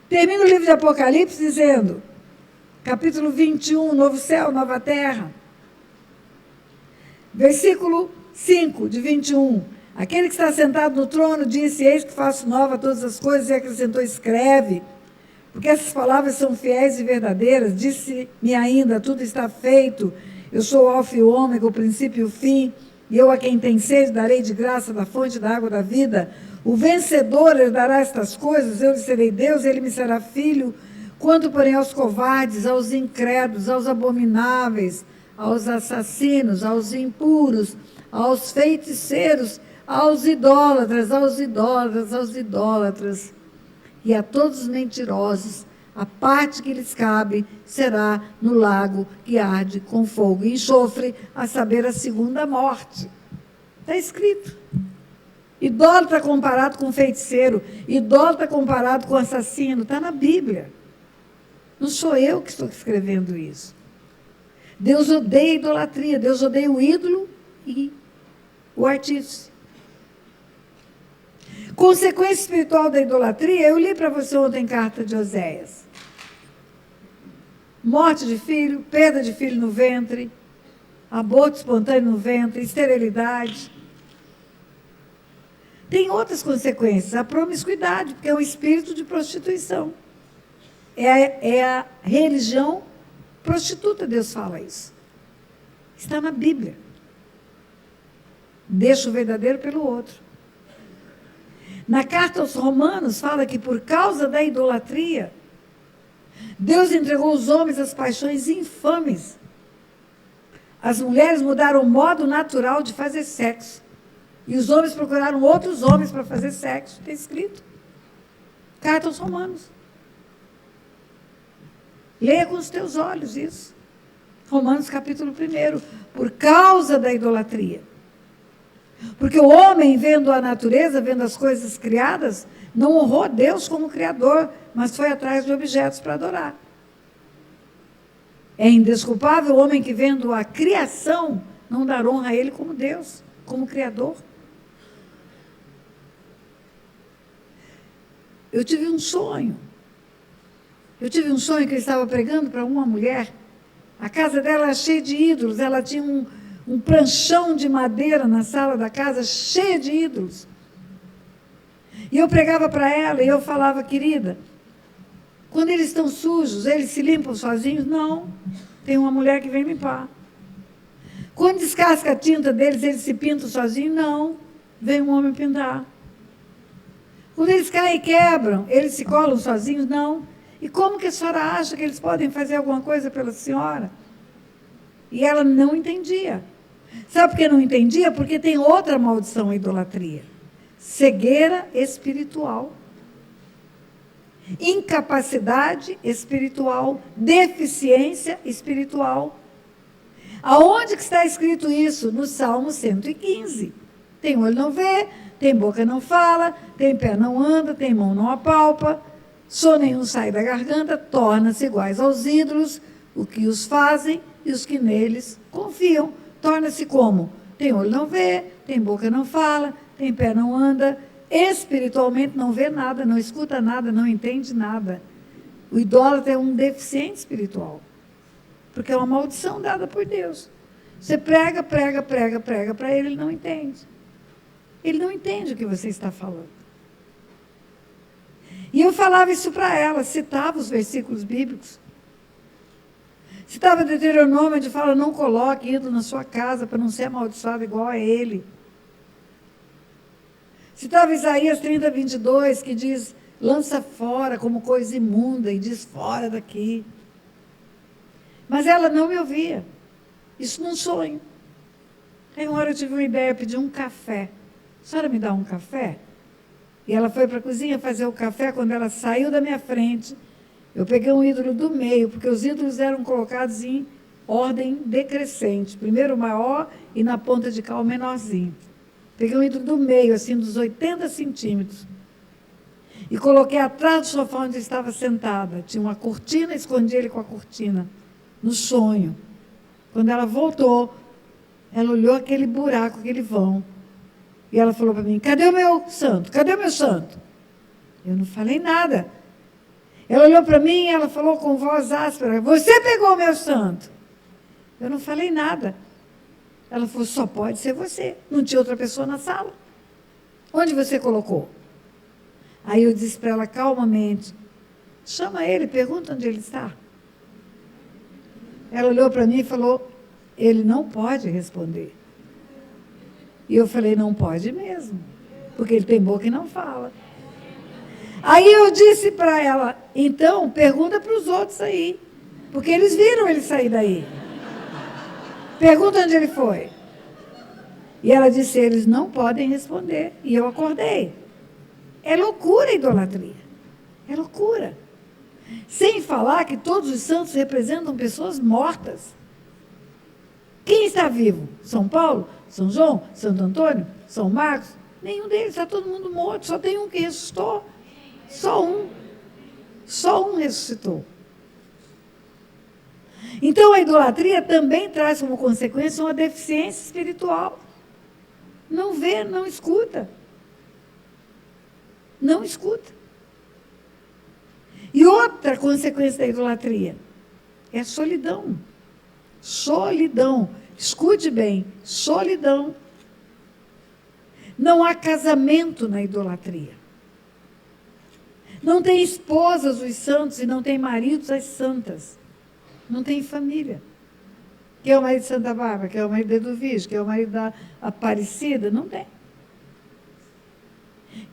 Termina o livro de Apocalipse dizendo, capítulo 21, novo céu, nova terra, versículo 5 de 21. Aquele que está sentado no trono disse: eis que faço nova todas as coisas, e acrescentou: escreve, porque essas palavras são fiéis e verdadeiras. Disse-me ainda: tudo está feito. Eu sou o alfa e o ômega, o princípio e o fim, e eu a quem tem sede darei de graça da fonte da água da vida. O vencedor herdará estas coisas, eu lhe serei Deus, ele me será filho. Quanto, porém, aos covardes, aos incrédulos, aos abomináveis, aos assassinos, aos impuros, aos feiticeiros, aos idólatras, aos idólatras, aos idólatras, e a todos os mentirosos, a parte que lhes cabe será no lago que arde com fogo e enxofre, a saber, a segunda morte. Está escrito. Idólatra comparado com feiticeiro, idólatra comparado com assassino, está na Bíblia. Não sou eu que estou escrevendo isso. Deus odeia a idolatria, Deus odeia o ídolo e o artífice. Consequência espiritual da idolatria, eu li para você ontem carta de Oséias. Morte de filho, perda de filho no ventre, aborto espontâneo no ventre, esterilidade. Tem outras consequências, a promiscuidade, porque é um espírito de prostituição. É a religião prostituta, Deus fala isso. Está na Bíblia. Deixa o verdadeiro pelo outro. Na carta aos Romanos, fala que por causa da idolatria, Deus entregou os homens às paixões infames. As mulheres mudaram o modo natural de fazer sexo. E os homens procuraram outros homens para fazer sexo. Está escrito. Carta aos Romanos. Leia com os teus olhos isso. Romanos capítulo 1. Por causa da idolatria. Porque o homem, vendo a natureza, vendo as coisas criadas, não honrou Deus como Criador, mas foi atrás de objetos para adorar. É indesculpável o homem que, vendo a criação, não dar honra a Ele como Deus, como Criador. Eu tive um sonho. Eu tive um sonho que eu estava pregando para uma mulher. A casa dela era cheia de ídolos, ela tinha um pranchão de madeira na sala da casa, cheia de ídolos. E eu pregava para ela e eu falava, querida, quando eles estão sujos, eles se limpam sozinhos? Não, tem uma mulher que vem limpar. Quando descasca a tinta deles, eles se pintam sozinhos? Não, vem um homem pintar. Quando eles caem e quebram, eles se colam sozinhos? Não. E como que a senhora acha que eles podem fazer alguma coisa pela senhora? E ela não entendia. Sabe por que não entendia? Porque tem outra maldição, a idolatria. Cegueira espiritual. Incapacidade espiritual. Deficiência espiritual. Aonde que está escrito isso? No Salmo 115. Tem olho não vê, tem boca não fala, tem pé não anda, tem mão não apalpa, som nenhum sai da garganta, torna-se iguais aos ídolos, o que os fazem e os que neles confiam. Torna-se como? Tem olho não vê, tem boca não fala, tem pé não anda, espiritualmente não vê nada, não escuta nada, não entende nada. O idólatra é um deficiente espiritual, porque é uma maldição dada por Deus. Você prega para ele, ele não entende. Ele não entende o que você está falando. E eu falava isso para ela, citava os versículos bíblicos. Citava Deuteronômio, onde fala, não coloque ídolo na sua casa para não ser amaldiçoado igual a ele. Citava Isaías 30, 22, que diz, lança fora como coisa imunda e diz fora daqui. Mas ela não me ouvia. Isso num sonho. Aí uma hora eu tive uma ideia, pedi um café. A senhora me dá um café? E ela foi para a cozinha fazer o café. Quando ela saiu da minha frente, eu peguei um ídolo do meio, porque os ídolos eram colocados em ordem decrescente. Primeiro o maior e na ponta de cá o menorzinho. Peguei um ídolo do meio, assim, dos 80 centímetros. E coloquei atrás do sofá onde eu estava sentada. Tinha uma cortina, escondi ele com a cortina, no sonho. Quando ela voltou, ela olhou aquele buraco, aquele vão. E ela falou para mim, cadê o meu santo? Cadê o meu santo? Eu não falei nada. Ela olhou para mim e ela falou com voz áspera, você pegou o meu santo. Eu não falei nada. Ela falou, só pode ser você. Não tinha outra pessoa na sala. Onde você colocou? Aí eu disse para ela calmamente, chama ele, pergunta onde ele está. Ela olhou para mim e falou, ele não pode responder. E eu falei, não pode mesmo, porque ele tem boca e não fala. Aí eu disse para ela, então, pergunta para os outros aí, porque eles viram ele sair daí. Pergunta onde ele foi. E ela disse, eles não podem responder. E eu acordei. É loucura a idolatria. É loucura. Sem falar que todos os santos representam pessoas mortas. Quem está vivo? São Paulo? São João? Santo Antônio? São Marcos? Nenhum deles, está todo mundo morto. Só tem um que ressuscitou. Só um. Só um ressuscitou. Então, a idolatria também traz como consequência uma deficiência espiritual. Não vê, não escuta. Não escuta. E outra consequência da idolatria é a solidão. Solidão. Escute bem, solidão. Não há casamento na idolatria. Não tem esposas os santos e não tem maridos as santas. Não tem família. Quem é o marido de Santa Bárbara? Quem é o marido da Eduvige? Quem é o marido da Aparecida? Não tem.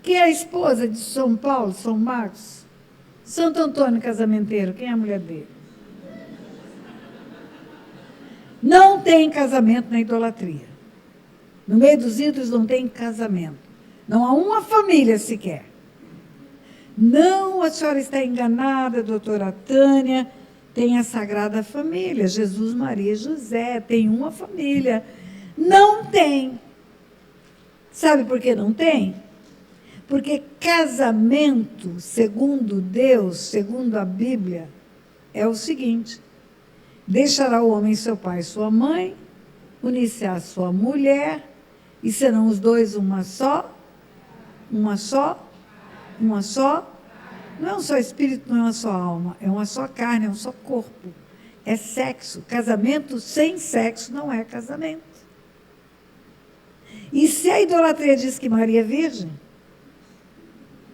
Quem é a esposa de São Paulo, São Marcos? Santo Antônio casamenteiro, quem é a mulher dele? Não tem casamento na idolatria. No meio dos ídolos não tem casamento. Não há uma família sequer. Não, a senhora está enganada, doutora Tânia. Tem a Sagrada Família, Jesus, Maria e José. Tem uma família. Não tem. Sabe por que não tem? Porque casamento, segundo Deus, segundo a Bíblia, é o seguinte: deixará o homem seu pai e sua mãe, unir-se à sua mulher, e serão os dois uma só, uma só, uma só. Não é um só espírito, não é uma só alma, é uma só carne, é um só corpo. É sexo. Casamento sem sexo não é casamento. E se a idolatria diz que Maria é virgem,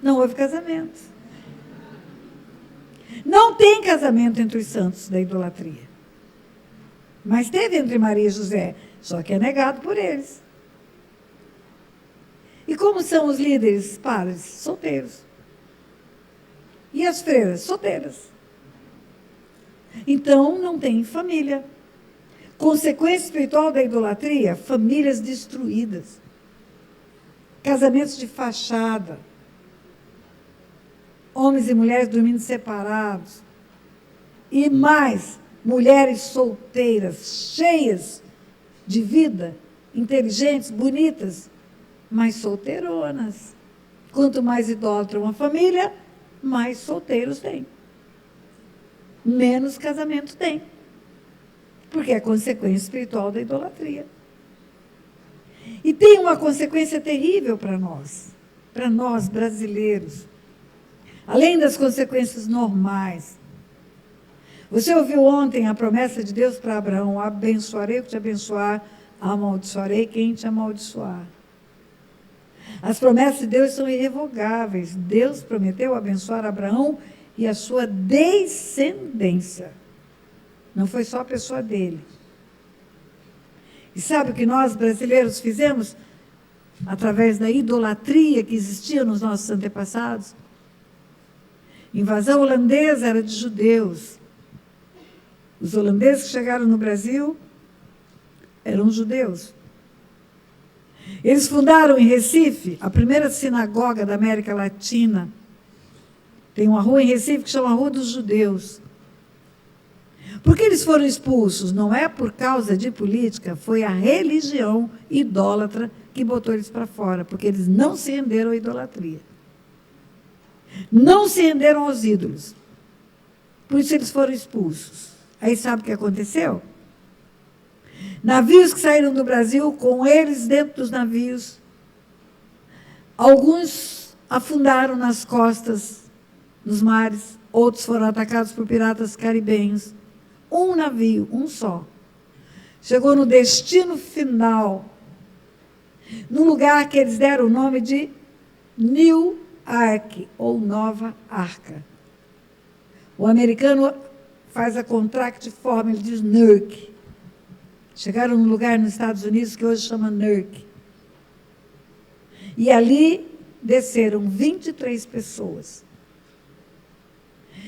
não houve casamento. Não tem casamento entre os santos da idolatria. Mas teve entre Maria e José, só que é negado por eles. E como são os líderes padres? Solteiros. E as freiras? Solteiras. Então, não tem família. Consequência espiritual da idolatria: famílias destruídas. Casamentos de fachada. Homens e mulheres dormindo separados. E mais, mulheres solteiras, cheias de vida, inteligentes, bonitas, mas solteironas. Quanto mais idólatra uma família, mais solteiros tem. Menos casamento tem. Porque é consequência espiritual da idolatria. E tem uma consequência terrível para nós brasileiros. Além das consequências normais. Você ouviu ontem a promessa de Deus para Abraão: abençoarei o que te abençoar, amaldiçoarei quem te amaldiçoar. As promessas de Deus são irrevogáveis. Deus prometeu abençoar Abraão e a sua descendência. Não foi só a pessoa dele. E sabe o que nós brasileiros fizemos? Através da idolatria que existia nos nossos antepassados? Invasão holandesa era de judeus. Os holandeses que chegaram no Brasil eram judeus. Eles fundaram em Recife a primeira sinagoga da América Latina. Tem uma rua em Recife que chama Rua dos Judeus. Por que eles foram expulsos? Não é por causa de política, foi a religião idólatra que botou eles para fora, porque eles não se renderam à idolatria. Não se renderam aos ídolos. Por isso eles foram expulsos. Aí sabe o que aconteceu? Navios que saíram do Brasil, com eles dentro dos navios, alguns afundaram nas costas, nos mares, outros foram atacados por piratas caribenhos. Um navio, um só, chegou no destino final, num lugar que eles deram o nome de New Ark, ou Nova Arca. O americano faz a contract form, ele diz NURC. Chegaram num lugar nos Estados Unidos que hoje chama NURC. E ali desceram 23 pessoas.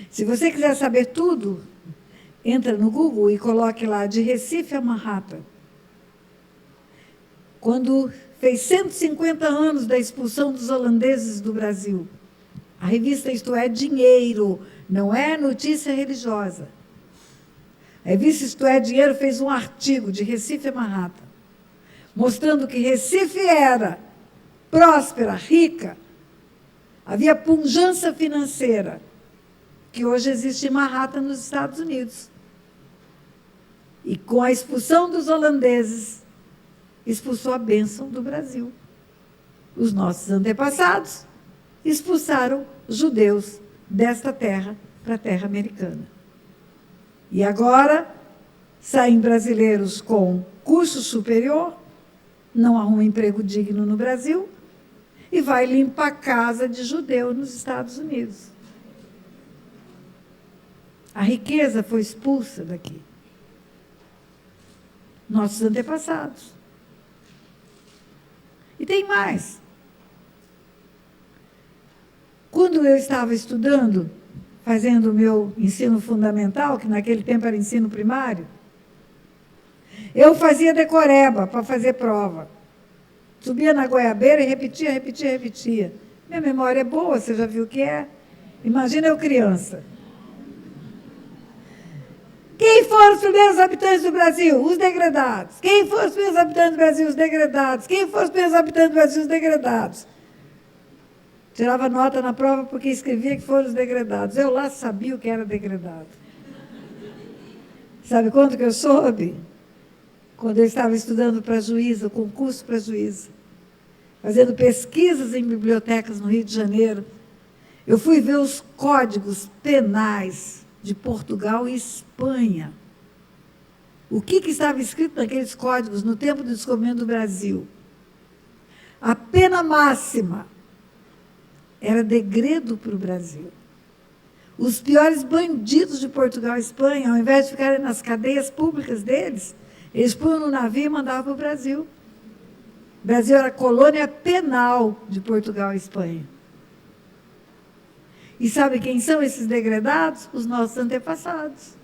Se você quiser saber tudo, entra no Google e coloque lá, de Recife a Manhattan. Quando fez 150 anos da expulsão dos holandeses do Brasil, a revista Isto É Dinheiro, não é notícia religiosa. A revista Isto É Dinheiro fez um artigo de Recife a Manhattan, mostrando que Recife era próspera, rica, havia pujança financeira, que hoje existe em Manhattan, nos Estados Unidos. E com a expulsão dos holandeses, expulsou a bênção do Brasil. Os nossos antepassados expulsaram judeus desta terra para a terra americana. E agora saem brasileiros com curso superior, não arrumam emprego digno no Brasil e vai limpar a casa de judeu nos Estados Unidos. A riqueza foi expulsa daqui. Nossos antepassados. E tem mais. Quando eu estava estudando, fazendo o meu ensino fundamental, que naquele tempo era ensino primário, eu fazia decoreba para fazer prova. Subia na goiabeira e repetia. Minha memória é boa, você já viu o que é? Imagina eu criança. Quem foram os primeiros habitantes do Brasil? Os degradados. Quem foram os primeiros habitantes do Brasil? Os degradados. Quem foram os primeiros habitantes do Brasil? Os degradados. Tirava nota na prova porque escrevia que foram os degradados. Eu lá sabia o que era degradado. Sabe quando que eu soube? Quando eu estava estudando para juíza, concurso para juíza, fazendo pesquisas em bibliotecas no Rio de Janeiro, eu fui ver os códigos penais de Portugal e Espanha. O que estava escrito naqueles códigos no tempo do descobrimento do Brasil? A pena máxima era degredo para o Brasil. Os piores bandidos de Portugal e Espanha, ao invés de ficarem nas cadeias públicas deles, eles punham no navio e mandavam para o Brasil. O Brasil era colônia penal de Portugal e Espanha. E sabe quem são esses degradados? Os nossos antepassados.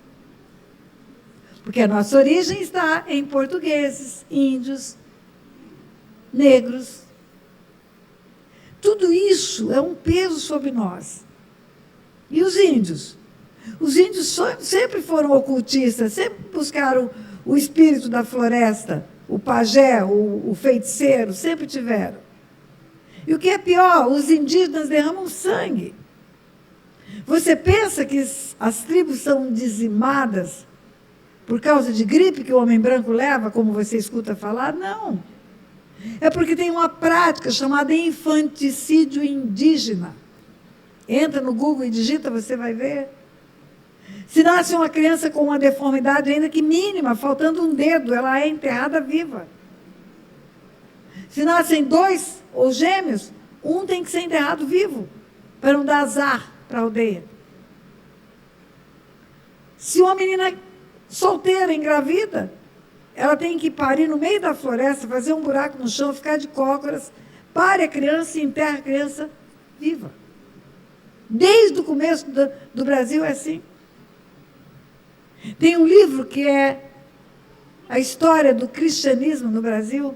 Porque a nossa origem está em portugueses, índios, negros. Tudo isso é um peso sobre nós. E os índios? Os índios sempre foram ocultistas, sempre buscaram o espírito da floresta, o pajé, o feiticeiro, sempre tiveram. E o que é pior, os indígenas derramam sangue. Você pensa que as tribos são dizimadas por causa de gripe que o homem branco leva, como você escuta falar? Não. É porque tem uma prática chamada infanticídio indígena. Entra no Google e digita, você vai ver. Se nasce uma criança com uma deformidade, ainda que mínima, faltando um dedo, ela é enterrada viva. Se nascem dois ou gêmeos, um tem que ser enterrado vivo, para não dar azar para a aldeia. Se uma menina solteira engravida, ela tem que parir no meio da floresta, fazer um buraco no chão, ficar de cócoras, pare a criança e enterra a criança viva. Desde o começo do Brasil é assim. Tem um livro que é a história do cristianismo no Brasil.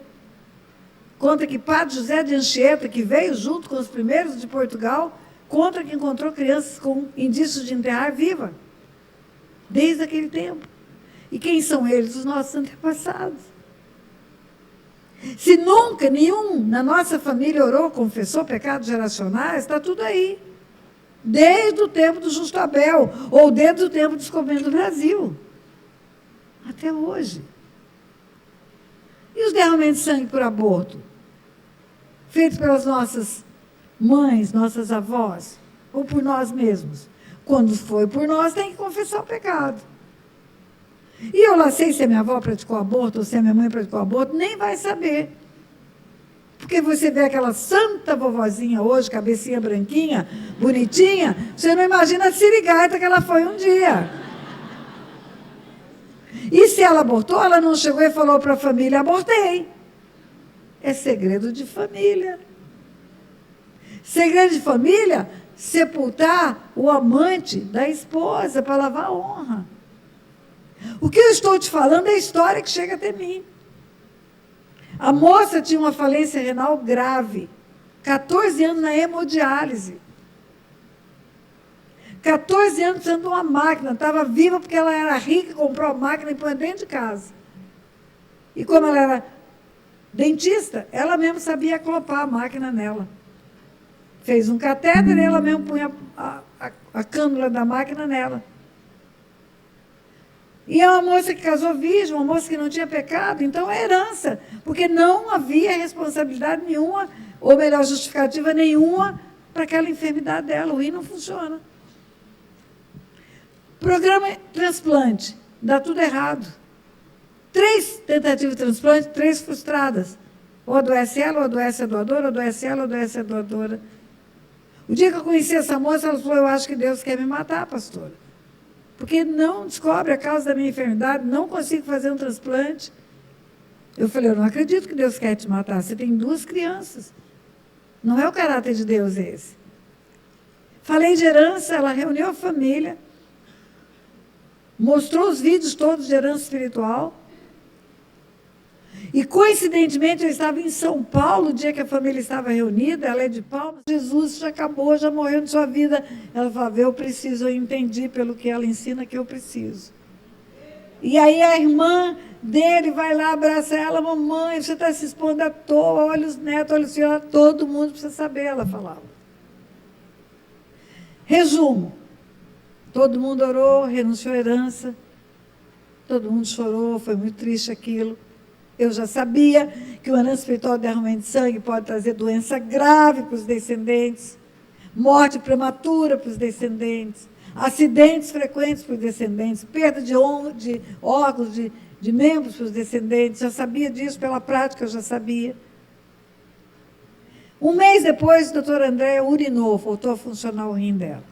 Conta que Padre José de Anchieta, que veio junto com os primeiros de Portugal, conta que encontrou crianças com indícios de enterrar viva. Desde aquele tempo. E quem são eles? Os nossos antepassados. Se nunca nenhum na nossa família orou, confessou pecados geracionais, está tudo aí. Desde o tempo do Justo Abel, ou desde o tempo do descobrimento do Brasil. Até hoje. E os derramamentos de sangue por aborto? Feitos pelas nossas mães, nossas avós, ou por nós mesmos? Quando foi por nós, tem que confessar o pecado. E eu lá sei se a minha avó praticou aborto, ou se a minha mãe praticou aborto, nem vai saber. Porque você vê aquela santa vovozinha hoje, cabecinha branquinha, bonitinha, você não imagina a sirigaita que ela foi um dia. E se ela abortou, ela não chegou e falou para a família, abortei. É segredo de família. Segredo de família, sepultar o amante da esposa para lavar a honra. O que eu estou te falando é a história que chega até mim. A moça tinha uma falência renal grave, 14 anos na hemodiálise. 14 anos precisando de uma máquina, estava viva porque ela era rica, comprou a máquina e pôs dentro de casa. E como ela era dentista, ela mesma sabia acoplar a máquina nela. Fez um catéter e ela mesma punha a cânula da máquina nela. E é uma moça que casou virgem, uma moça que não tinha pecado, então é herança, porque não havia responsabilidade nenhuma, ou melhor, justificativa nenhuma para aquela enfermidade dela. O rim não funciona. Programa transplante, dá tudo errado. 3 tentativas de transplante, 3 frustradas. Ou adoece ela, ou adoece a doadora, ou adoece ela, ou adoece a doadora. O dia que eu conheci essa moça, ela falou, eu acho que Deus quer me matar, pastora. Porque não descobre a causa da minha enfermidade, não consigo fazer um transplante. Eu falei, eu não acredito que Deus quer te matar, você tem 2 crianças. Não é o caráter de Deus esse. Falei de herança, ela reuniu a família, mostrou os vídeos todos de herança espiritual. E, coincidentemente, eu estava em São Paulo, o dia que a família estava reunida, ela é de Palmas. Jesus já acabou, já morreu de sua vida. Ela falava, eu preciso, eu entendi pelo que ela ensina que eu preciso. E aí a irmã dele vai lá, abraça ela, mamãe, você está se expondo à toa, olha os netos, olha o senhor, todo mundo precisa saber, ela falava. Resumo, todo mundo orou, renunciou à herança, todo mundo chorou, foi muito triste aquilo. Eu já sabia que o herança espiritual de derramamento de sangue pode trazer doença grave para os descendentes, morte prematura para os descendentes, acidentes frequentes para os descendentes, perda de órgãos, de membros para os descendentes. Já sabia disso, pela prática eu já sabia. Um mês depois, a doutora Andréia urinou, voltou a funcionar o rim dela.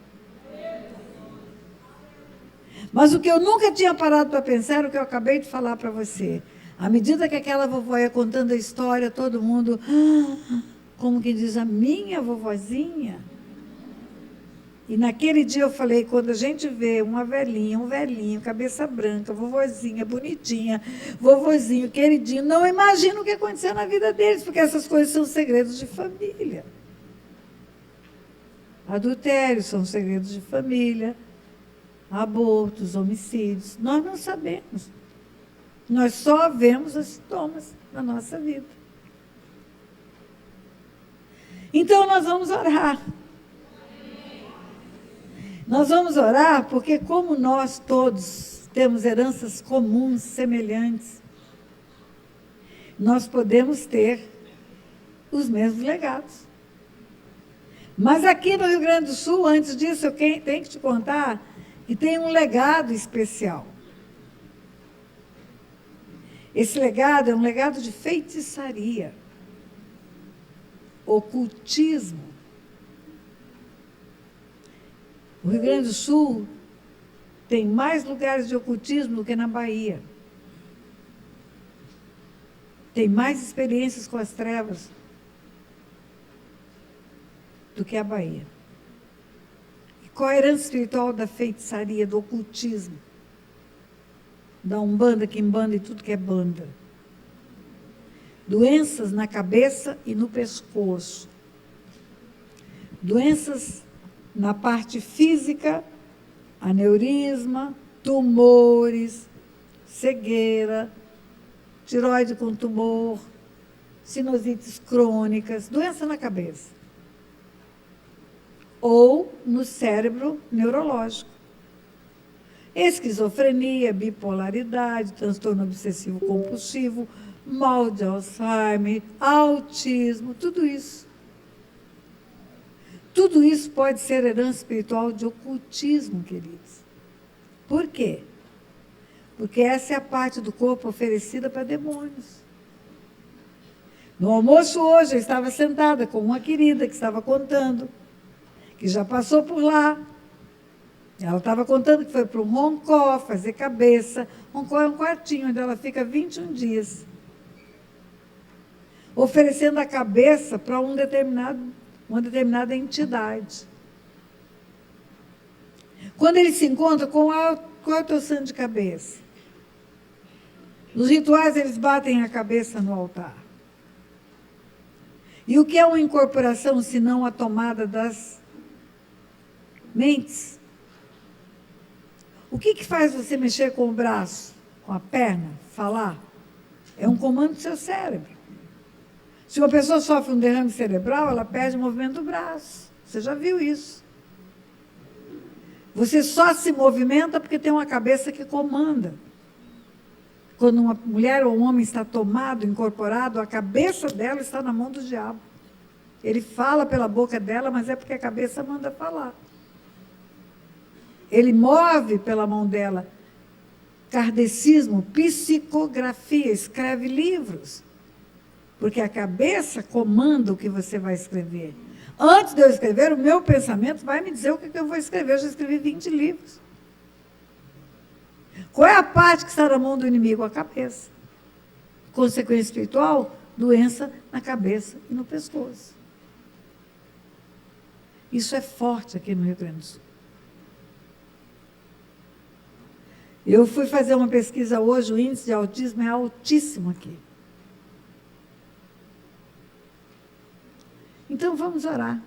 Mas o que eu nunca tinha parado para pensar era o que eu acabei de falar para você. À medida que aquela vovó ia contando a história, todo mundo, como que diz, a minha vovozinha. E naquele dia eu falei, quando a gente vê uma velhinha, um velhinho, cabeça branca, vovozinha, bonitinha, vovozinho, queridinho, não imagina o que aconteceu na vida deles, porque essas coisas são segredos de família. Adultério são segredos de família, abortos, homicídios, nós não sabemos. Nós só vemos os sintomas na nossa vida. Então, nós vamos orar. Nós vamos orar porque, como nós todos temos heranças comuns, semelhantes, nós podemos ter os mesmos legados. Mas aqui no Rio Grande do Sul, antes disso, eu tenho que te contar que tem um legado especial. Esse legado é um legado de feitiçaria, ocultismo. O Rio Grande do Sul tem mais lugares de ocultismo do que na Bahia. Tem mais experiências com as trevas do que a Bahia. E qual a herança espiritual da feitiçaria, do ocultismo? Da Umbanda, Quimbanda e tudo que é banda. Doenças na cabeça e no pescoço. Doenças na parte física, aneurisma, tumores, cegueira, tireoide com tumor, sinusites crônicas, doença na cabeça. Ou no cérebro neurológico. Esquizofrenia, bipolaridade, transtorno obsessivo compulsivo, mal de Alzheimer, autismo, tudo isso. Tudo isso pode ser herança espiritual de ocultismo, queridos. Por quê? Porque essa é a parte do corpo oferecida para demônios. No almoço hoje, eu estava sentada com uma querida que estava contando, que já passou por lá. Ela estava contando que foi para um roncó fazer cabeça. Roncó é um quartinho onde ela fica 21 dias. Oferecendo a cabeça para uma determinada entidade. Quando eles se encontram, qual é o teu santo de cabeça? Nos rituais, eles batem a cabeça no altar. E o que é uma incorporação, se não a tomada das mentes? O que faz você mexer com o braço, com a perna, falar? É um comando do seu cérebro. Se uma pessoa sofre um derrame cerebral, ela perde o movimento do braço. Você já viu isso? Você só se movimenta porque tem uma cabeça que comanda. Quando uma mulher ou um homem está tomado, incorporado, a cabeça dela está na mão do diabo. Ele fala pela boca dela, mas é porque a cabeça manda falar. Ele move pela mão dela. Kardecismo, psicografia, escreve livros. Porque a cabeça comanda o que você vai escrever. Antes de eu escrever, o meu pensamento vai me dizer o que eu vou escrever. Eu já escrevi 20 livros. Qual é a parte que está na mão do inimigo? A cabeça. Consequência espiritual, doença na cabeça e no pescoço. Isso é forte aqui no Rio Grande do Sul. Eu fui fazer uma pesquisa hoje, o índice de autismo é altíssimo aqui. Então, vamos orar.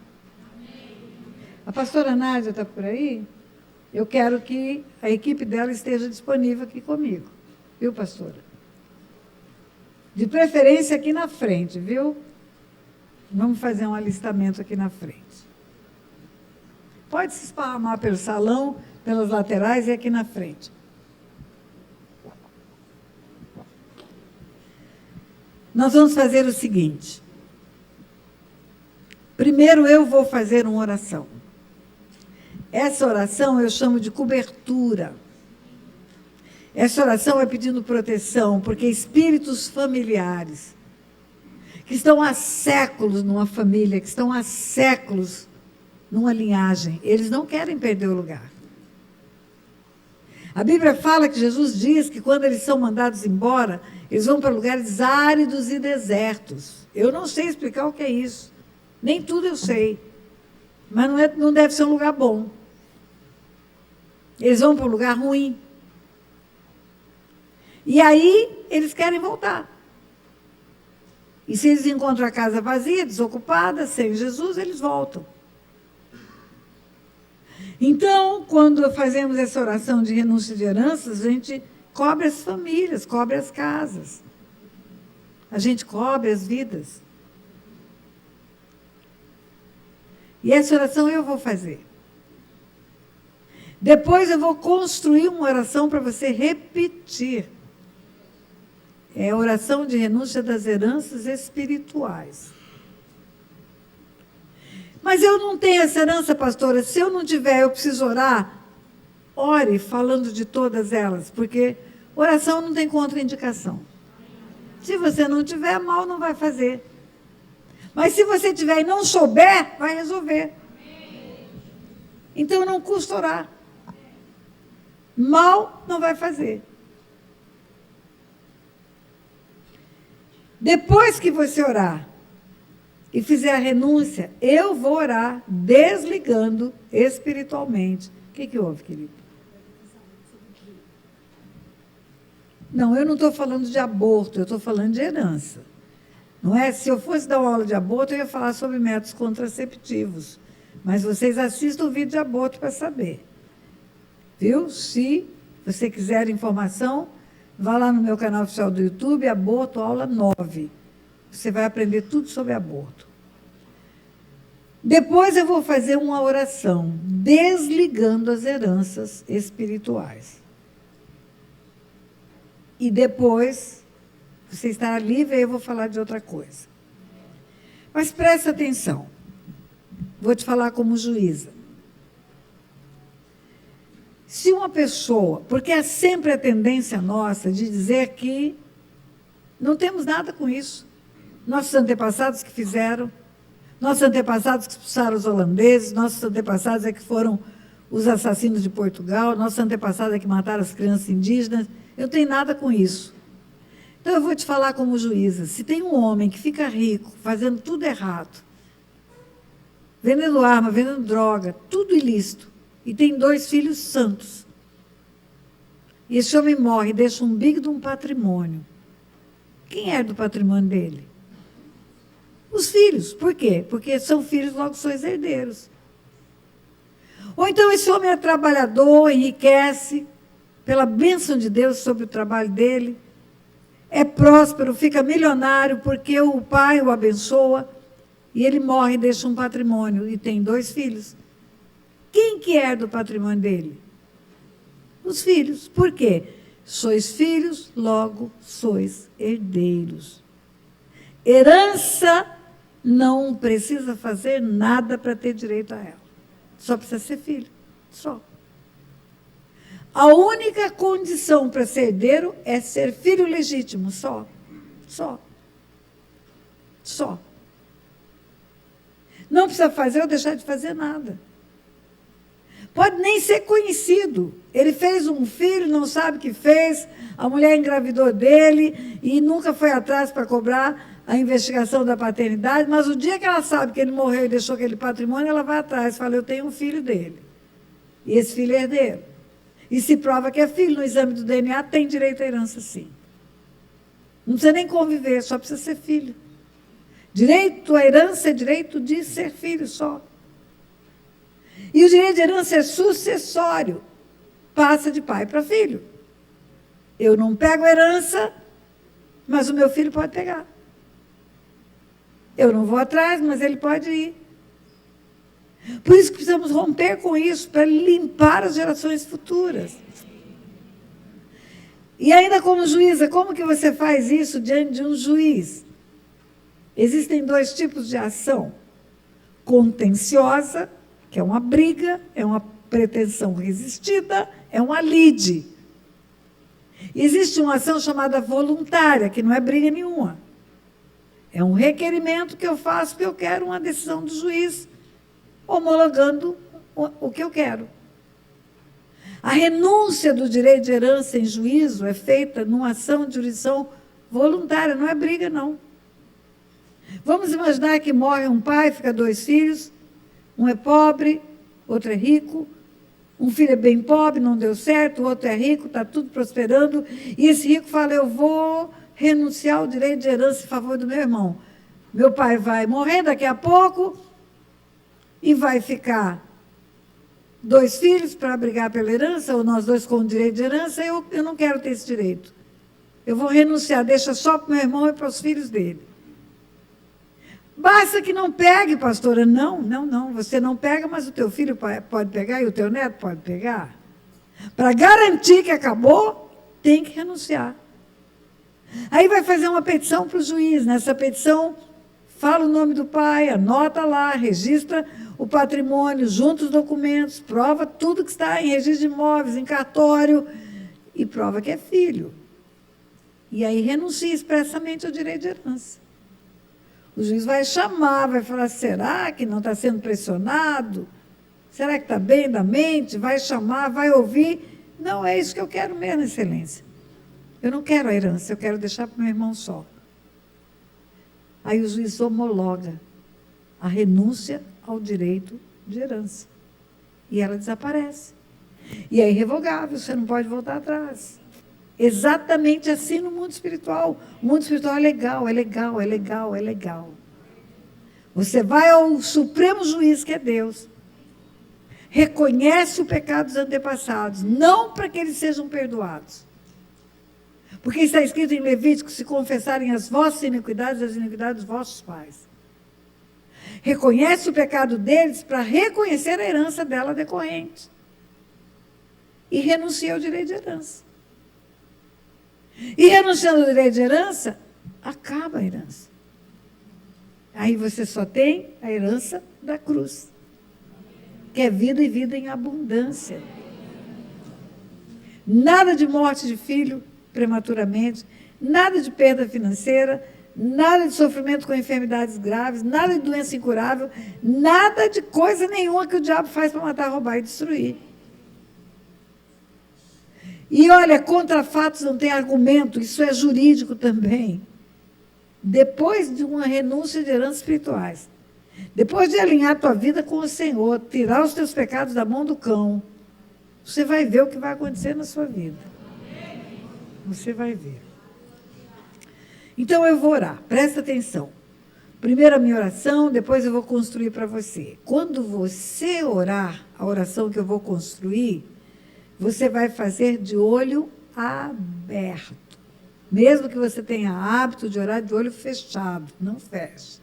A pastora Nádia está por aí? Eu quero que a equipe dela esteja disponível aqui comigo. Viu, pastora? De preferência aqui na frente, viu? Vamos fazer um alistamento aqui na frente. Pode se esparramar pelo salão, pelas laterais e aqui na frente. Nós vamos fazer o seguinte. Primeiro eu vou fazer uma oração. Essa oração eu chamo de cobertura. Essa oração é pedindo proteção, porque espíritos familiares, que estão há séculos numa família, que estão há séculos numa linhagem, eles não querem perder o lugar. A Bíblia fala que Jesus diz que quando eles são mandados embora, eles vão para lugares áridos e desertos. Eu não sei explicar o que é isso. Nem tudo eu sei. Mas não deve ser um lugar bom. Eles vão para um lugar ruim. E aí, eles querem voltar. E se eles encontram a casa vazia, desocupada, sem Jesus, eles voltam. Então, quando fazemos essa oração de renúncia de heranças, a gente cobre as famílias, cobre as casas. A gente cobre as vidas. E essa oração eu vou fazer. Depois eu vou construir uma oração para você repetir. É a oração de renúncia das heranças espirituais. Mas eu não tenho essa herança, pastora. Se eu não tiver, eu preciso orar. Ore falando de todas elas, porque oração não tem contraindicação. Se você não tiver, mal não vai fazer. Mas se você tiver e não souber, vai resolver. Então não custa orar. Mal não vai fazer. Depois que você orar e fizer a renúncia, eu vou orar desligando espiritualmente. O que houve, querido? Não, eu não estou falando de aborto, eu estou falando de herança. Não é? Se eu fosse dar uma aula de aborto, eu ia falar sobre métodos contraceptivos. Mas vocês assistam o vídeo de aborto para saber. Viu? Se você quiser informação, vá lá no meu canal oficial do YouTube, Aborto, aula 9. Você vai aprender tudo sobre aborto. Depois eu vou fazer uma oração, desligando as heranças espirituais. E depois, você estará livre, aí eu vou falar de outra coisa. Mas presta atenção. Vou te falar como juíza. Se uma pessoa, porque é sempre a tendência nossa de dizer que não temos nada com isso. Nossos antepassados que fizeram, nossos antepassados que expulsaram os holandeses, nossos antepassados é que foram os assassinos de Portugal, nossos antepassados é que mataram as crianças indígenas. Eu não tenho nada com isso. Então, eu vou te falar como juíza. Se tem um homem que fica rico, fazendo tudo errado, vendendo arma, vendendo droga, tudo ilícito, e tem 2 filhos santos, e esse homem morre e deixa um big de um patrimônio, quem é do patrimônio dele? Os filhos. Por quê? Porque são filhos, logo são herdeiros. Ou então esse homem é trabalhador, enriquece, pela bênção de Deus sobre o trabalho dele, é próspero, fica milionário, porque o pai o abençoa, e ele morre e deixa um patrimônio, e tem 2 filhos. Quem que herda o patrimônio dele? Os filhos. Por quê? Sois filhos, logo sois herdeiros. Herança não precisa fazer nada para ter direito a ela. Só precisa ser filho. Só. A única condição para ser herdeiro é ser filho legítimo. Só. Só. Só. Não precisa fazer ou deixar de fazer nada. Pode nem ser conhecido. Ele fez um filho, não sabe o que fez, a mulher engravidou dele e nunca foi atrás para cobrar a investigação da paternidade, mas o dia que ela sabe que ele morreu e deixou aquele patrimônio, ela vai atrás e fala, eu tenho um filho dele. E esse filho é herdeiro. E se prova que é filho, no exame do DNA, tem direito à herança, sim. Não precisa nem conviver, só precisa ser filho. Direito à herança é direito de ser filho só. E o direito de herança é sucessório. Passa de pai para filho. Eu não pego herança, mas o meu filho pode pegar. Eu não vou atrás, mas ele pode ir. Por isso que precisamos romper com isso, para limpar as gerações futuras. E ainda como juíza, como que você faz isso diante de um juiz? Existem 2 tipos de ação. Contenciosa, que é uma briga, é uma pretensão resistida, é uma lide. Existe uma ação chamada voluntária, que não é briga nenhuma. É um requerimento que eu faço porque eu quero uma decisão do juiz, homologando o que eu quero. A renúncia do direito de herança em juízo é feita numa ação de jurisdição voluntária, não é briga, não. Vamos imaginar que morre um pai, fica 2 filhos, um é pobre, outro é rico, um filho é bem pobre, não deu certo, o outro é rico, está tudo prosperando, e esse rico fala, eu vou renunciar ao direito de herança em favor do meu irmão. Meu pai vai morrer daqui a pouco e vai ficar 2 filhos para brigar pela herança, ou nós 2 com o direito de herança, eu não quero ter esse direito. Eu vou renunciar, deixa só para o meu irmão e para os filhos dele. Basta que não pegue, pastora. Não, você não pega, mas o teu filho pode pegar e o teu neto pode pegar. Para garantir que acabou, tem que renunciar. Aí vai fazer uma petição para o juiz. Nessa petição, fala o nome do pai, anota lá, registra o patrimônio, junta os documentos, prova tudo que está em registro de imóveis, em cartório, e prova que é filho. E aí renuncia expressamente ao direito de herança. O juiz vai chamar, vai falar, será que não está sendo pressionado? Será que está bem da mente? Vai chamar, vai ouvir. Não, é isso que eu quero mesmo, excelência. Eu não quero a herança, eu quero deixar para o meu irmão só. Aí o juiz homologa a renúncia ao direito de herança. E ela desaparece. E é irrevogável, você não pode voltar atrás. Exatamente assim no mundo espiritual. O mundo espiritual é legal, é legal, é legal, é legal. Você vai ao Supremo Juiz, que é Deus, reconhece o pecado dos antepassados, não para que eles sejam perdoados. Porque está escrito em Levítico, se confessarem as vossas iniquidades, as iniquidades dos vossos pais. Reconhece o pecado deles para reconhecer a herança dela decorrente. E renuncia ao direito de herança. E renunciando ao direito de herança, acaba a herança. Aí você só tem a herança da cruz, que é vida e vida em abundância. Nada de morte de filho prematuramente, nada de perda financeira, nada de sofrimento com enfermidades graves, nada de doença incurável, nada de coisa nenhuma que o diabo faz para matar, roubar e destruir. E olha, contra fatos não tem argumento, isso é jurídico também. Depois de uma renúncia de heranças espirituais, depois de alinhar a tua vida com o Senhor, tirar os teus pecados da mão do cão, você vai ver o que vai acontecer na sua vida. Você vai ver. Então eu vou orar, presta atenção. Primeiro a minha oração, depois eu vou construir para você. Quando você orar a oração que eu vou construir, você vai fazer de olho aberto. Mesmo que você tenha hábito de orar de olho fechado, não feche.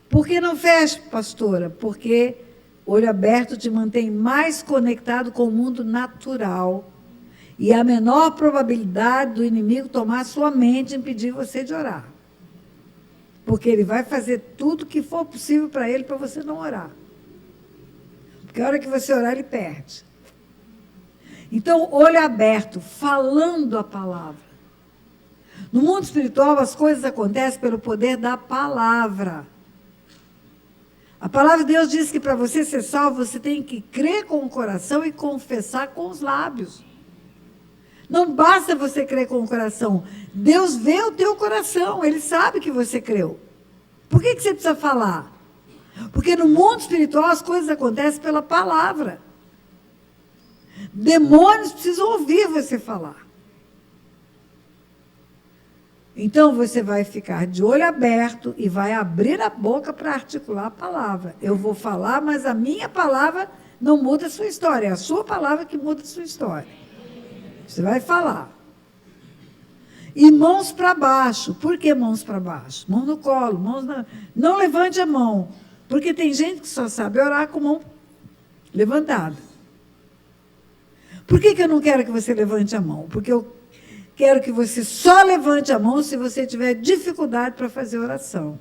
Por que não feche, pastora? Porque Olho aberto te mantém mais conectado com o mundo natural e a menor probabilidade do inimigo tomar sua mente e impedir você de orar. Porque ele vai fazer tudo que for possível para ele, para você não orar. Porque a hora que você orar, ele perde. Então, olho aberto, falando a palavra. No mundo espiritual, as coisas acontecem pelo poder da palavra. A palavra de Deus diz que para você ser salvo, você tem que crer com o coração e confessar com os lábios. Não basta você crer com o coração. Deus vê o teu coração, Ele sabe que você creu. Por que você precisa falar? Porque no mundo espiritual as coisas acontecem pela palavra. Demônios precisam ouvir você falar. Então você vai ficar de olho aberto e vai abrir a boca para articular a palavra. Eu vou falar, mas a minha palavra não muda a sua história. É a sua palavra que muda a sua história. Você vai falar. E mãos para baixo. Por que mãos para baixo? Mão no colo, mãos na... Não levante a mão. Porque tem gente que só sabe orar com mão levantada. Por que eu não quero que você levante a mão? Porque eu quero que você só levante a mão se você tiver dificuldade para fazer oração.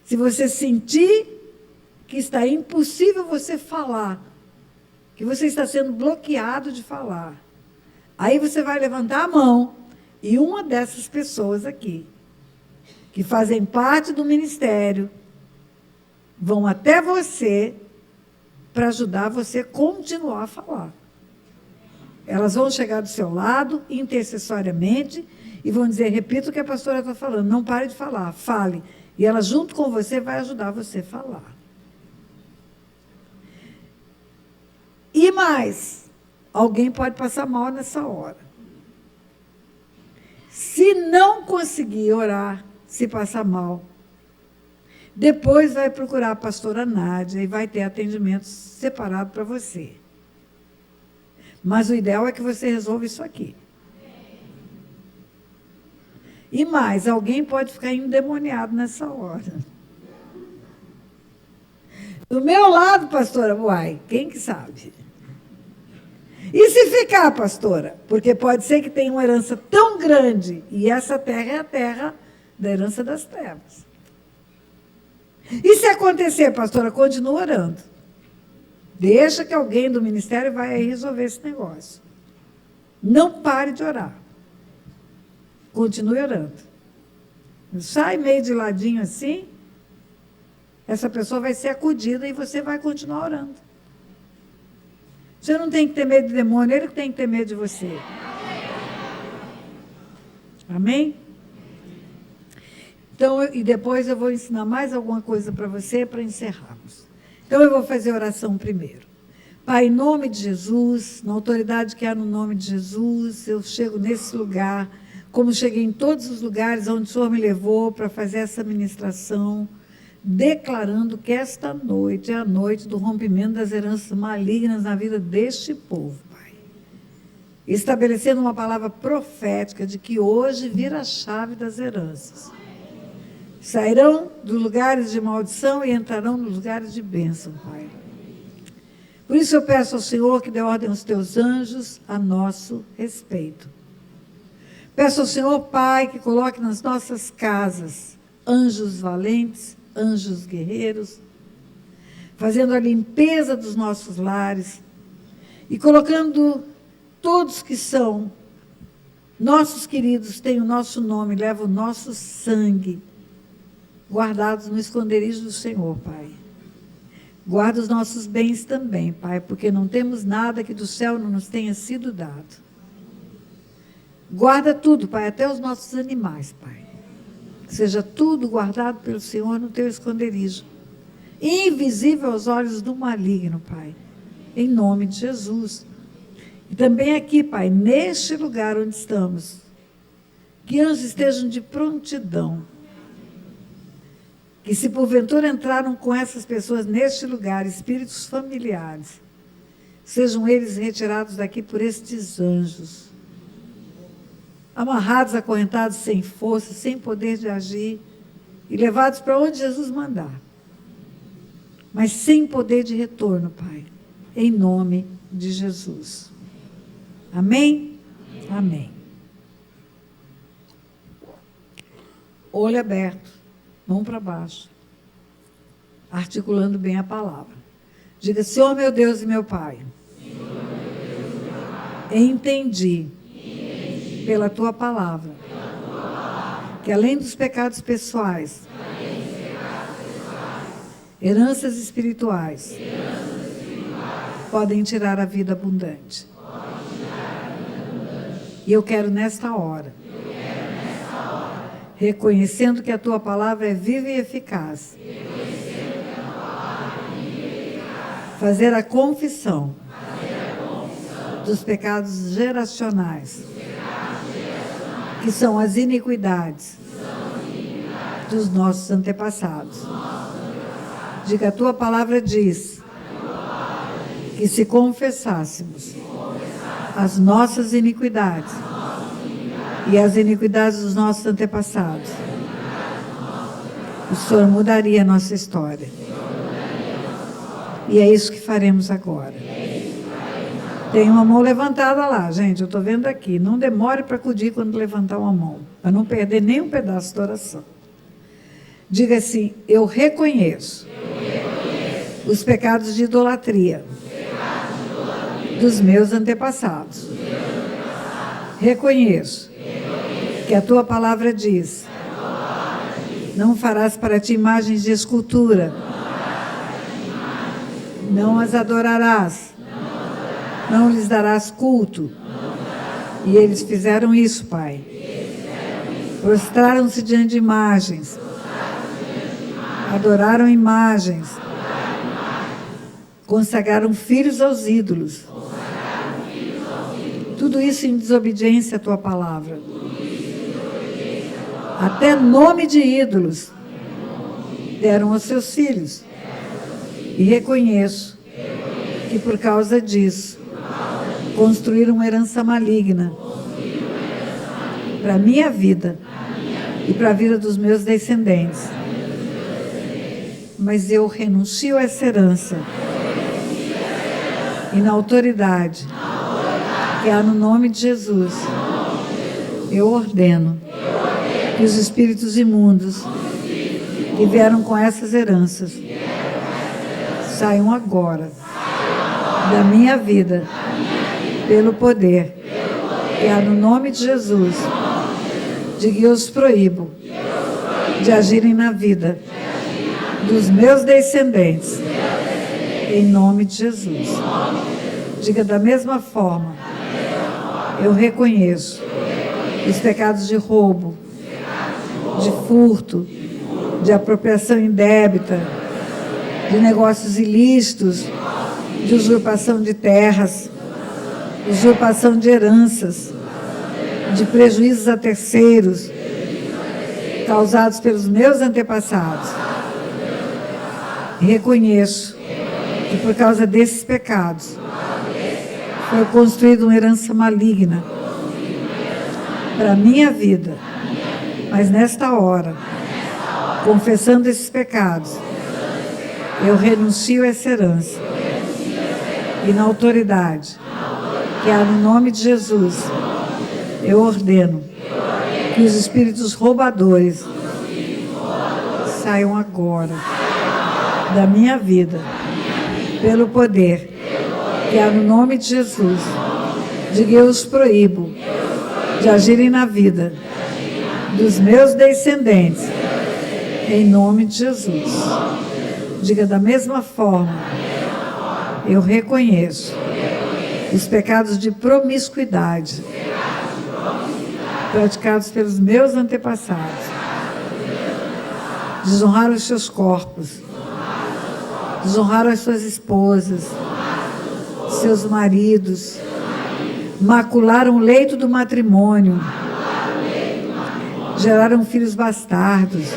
Se você sentir que está impossível você falar, que você está sendo bloqueado de falar, aí você vai levantar a mão e uma dessas pessoas aqui, que fazem parte do ministério, vão até você para ajudar você a continuar a falar. Elas vão chegar do seu lado, intercessoriamente, e vão dizer, repita o que a pastora está falando, não pare de falar, fale. E ela, junto com você, vai ajudar você a falar. E mais, alguém pode passar mal nessa hora. Se não conseguir orar, se passar mal, depois vai procurar a pastora Nádia e vai ter atendimento separado para você. Mas o ideal é que você resolva isso aqui. E mais, alguém pode ficar endemoniado nessa hora. Do meu lado, pastora, uai, quem que sabe? E se ficar, pastora? Porque pode ser que tenha uma herança tão grande, e essa terra é a terra da herança das trevas. E se acontecer, pastora, continua orando. Deixa que alguém do ministério vai aí resolver esse negócio. Não pare de orar. Continue orando. Sai meio de ladinho assim, essa pessoa vai ser acudida e você vai continuar orando. Você não tem que ter medo de demônio, ele que tem que ter medo de você. Amém? Então, e depois eu vou ensinar mais alguma coisa para você para encerrarmos. Então, eu vou fazer a oração primeiro. Pai, em nome de Jesus, na autoridade que há no nome de Jesus, eu chego nesse lugar, como cheguei em todos os lugares onde o Senhor me levou para fazer essa ministração, declarando que esta noite é a noite do rompimento das heranças malignas na vida deste povo, Pai. Estabelecendo uma palavra profética de que hoje vira a chave das heranças. Sairão dos lugares de maldição e entrarão nos lugares de bênção, Pai. Por isso eu peço ao Senhor que dê ordem aos teus anjos a nosso respeito. Peço ao Senhor, Pai, que coloque nas nossas casas anjos valentes, anjos guerreiros, fazendo a limpeza dos nossos lares e colocando todos que são nossos queridos, têm o nosso nome, levam o nosso sangue, guardados no esconderijo do Senhor, Pai. Guarda os nossos bens também, Pai, porque não temos nada que do céu não nos tenha sido dado. Guarda tudo, Pai, até os nossos animais, Pai. Que seja tudo guardado pelo Senhor no teu esconderijo. Invisível aos olhos do maligno, Pai. Em nome de Jesus. E também aqui, Pai, neste lugar onde estamos, que anjos estejam de prontidão. Que se porventura entraram com essas pessoas neste lugar, espíritos familiares, sejam eles retirados daqui por estes anjos, amarrados, acorrentados, sem força, sem poder de agir, e levados para onde Jesus mandar. mas sem poder de retorno, Pai. Em nome de Jesus. Amém? Amém. Olho aberto, mão para baixo, articulando bem a palavra. Diga: Senhor meu Deus e meu Pai, entendi pela Tua palavra que além dos pecados pessoais, heranças espirituais podem tirar a vida abundante. E eu quero nesta hora, reconhecendo que a Tua palavra é viva e eficaz, fazer a confissão dos pecados geracionais, que são as iniquidades dos nossos antepassados. Diga: a Tua palavra diz que se confessássemos as nossas iniquidades e as iniquidades dos nossos antepassados, o Senhor mudaria a nossa história. E é isso que faremos agora. Tem uma mão levantada lá, gente, eu estou vendo aqui. Não demore para acudir quando levantar uma mão, para não perder nem um pedaço da oração. Diga assim: eu reconheço os pecados de idolatria dos meus antepassados. Reconheço que a Tua palavra diz: não farás para ti imagens de escultura, não as adorarás, não lhes darás culto. E eles fizeram isso, Pai. Prostraram-se diante de imagens, adoraram imagens, consagraram filhos aos ídolos. Tudo isso em desobediência à Tua palavra. Até nome de ídolos deram aos seus filhos. E reconheço que por causa disso construíram uma herança maligna para a minha vida e para a vida dos meus descendentes. Mas eu renuncio a essa herança e na autoridade que há no nome de Jesus, eu ordeno que os espíritos imundos que vieram com essas heranças saiam agora da minha vida, pelo poder que há no nome de Jesus, de que eu os proíbo de agirem na vida dos meus descendentes, em nome de Jesus. Diga: da mesma forma, eu reconheço os pecados de roubo, de furto, de apropriação indébita, de negócios ilícitos, de usurpação de terras, usurpação de heranças, de prejuízos a terceiros, causados pelos meus antepassados. E reconheço que por causa desses pecados foi construída uma herança maligna para a minha vida. Mas nesta hora, confessando esses pecados, eu renuncio a essa herança. E na autoridade que há no nome de Jesus, eu ordeno que os espíritos roubadores saiam agora da minha vida, pelo poder que há no nome de Jesus, de que eu os proíbo de agirem na vida dos meus descendentes, em nome de Jesus. Diga: da mesma forma, eu reconheço os pecados de promiscuidade praticados pelos meus antepassados. Desonraram os seus corpos, desonraram as suas esposas, seus maridos, macularam o leito do matrimônio, geraram filhos bastardos,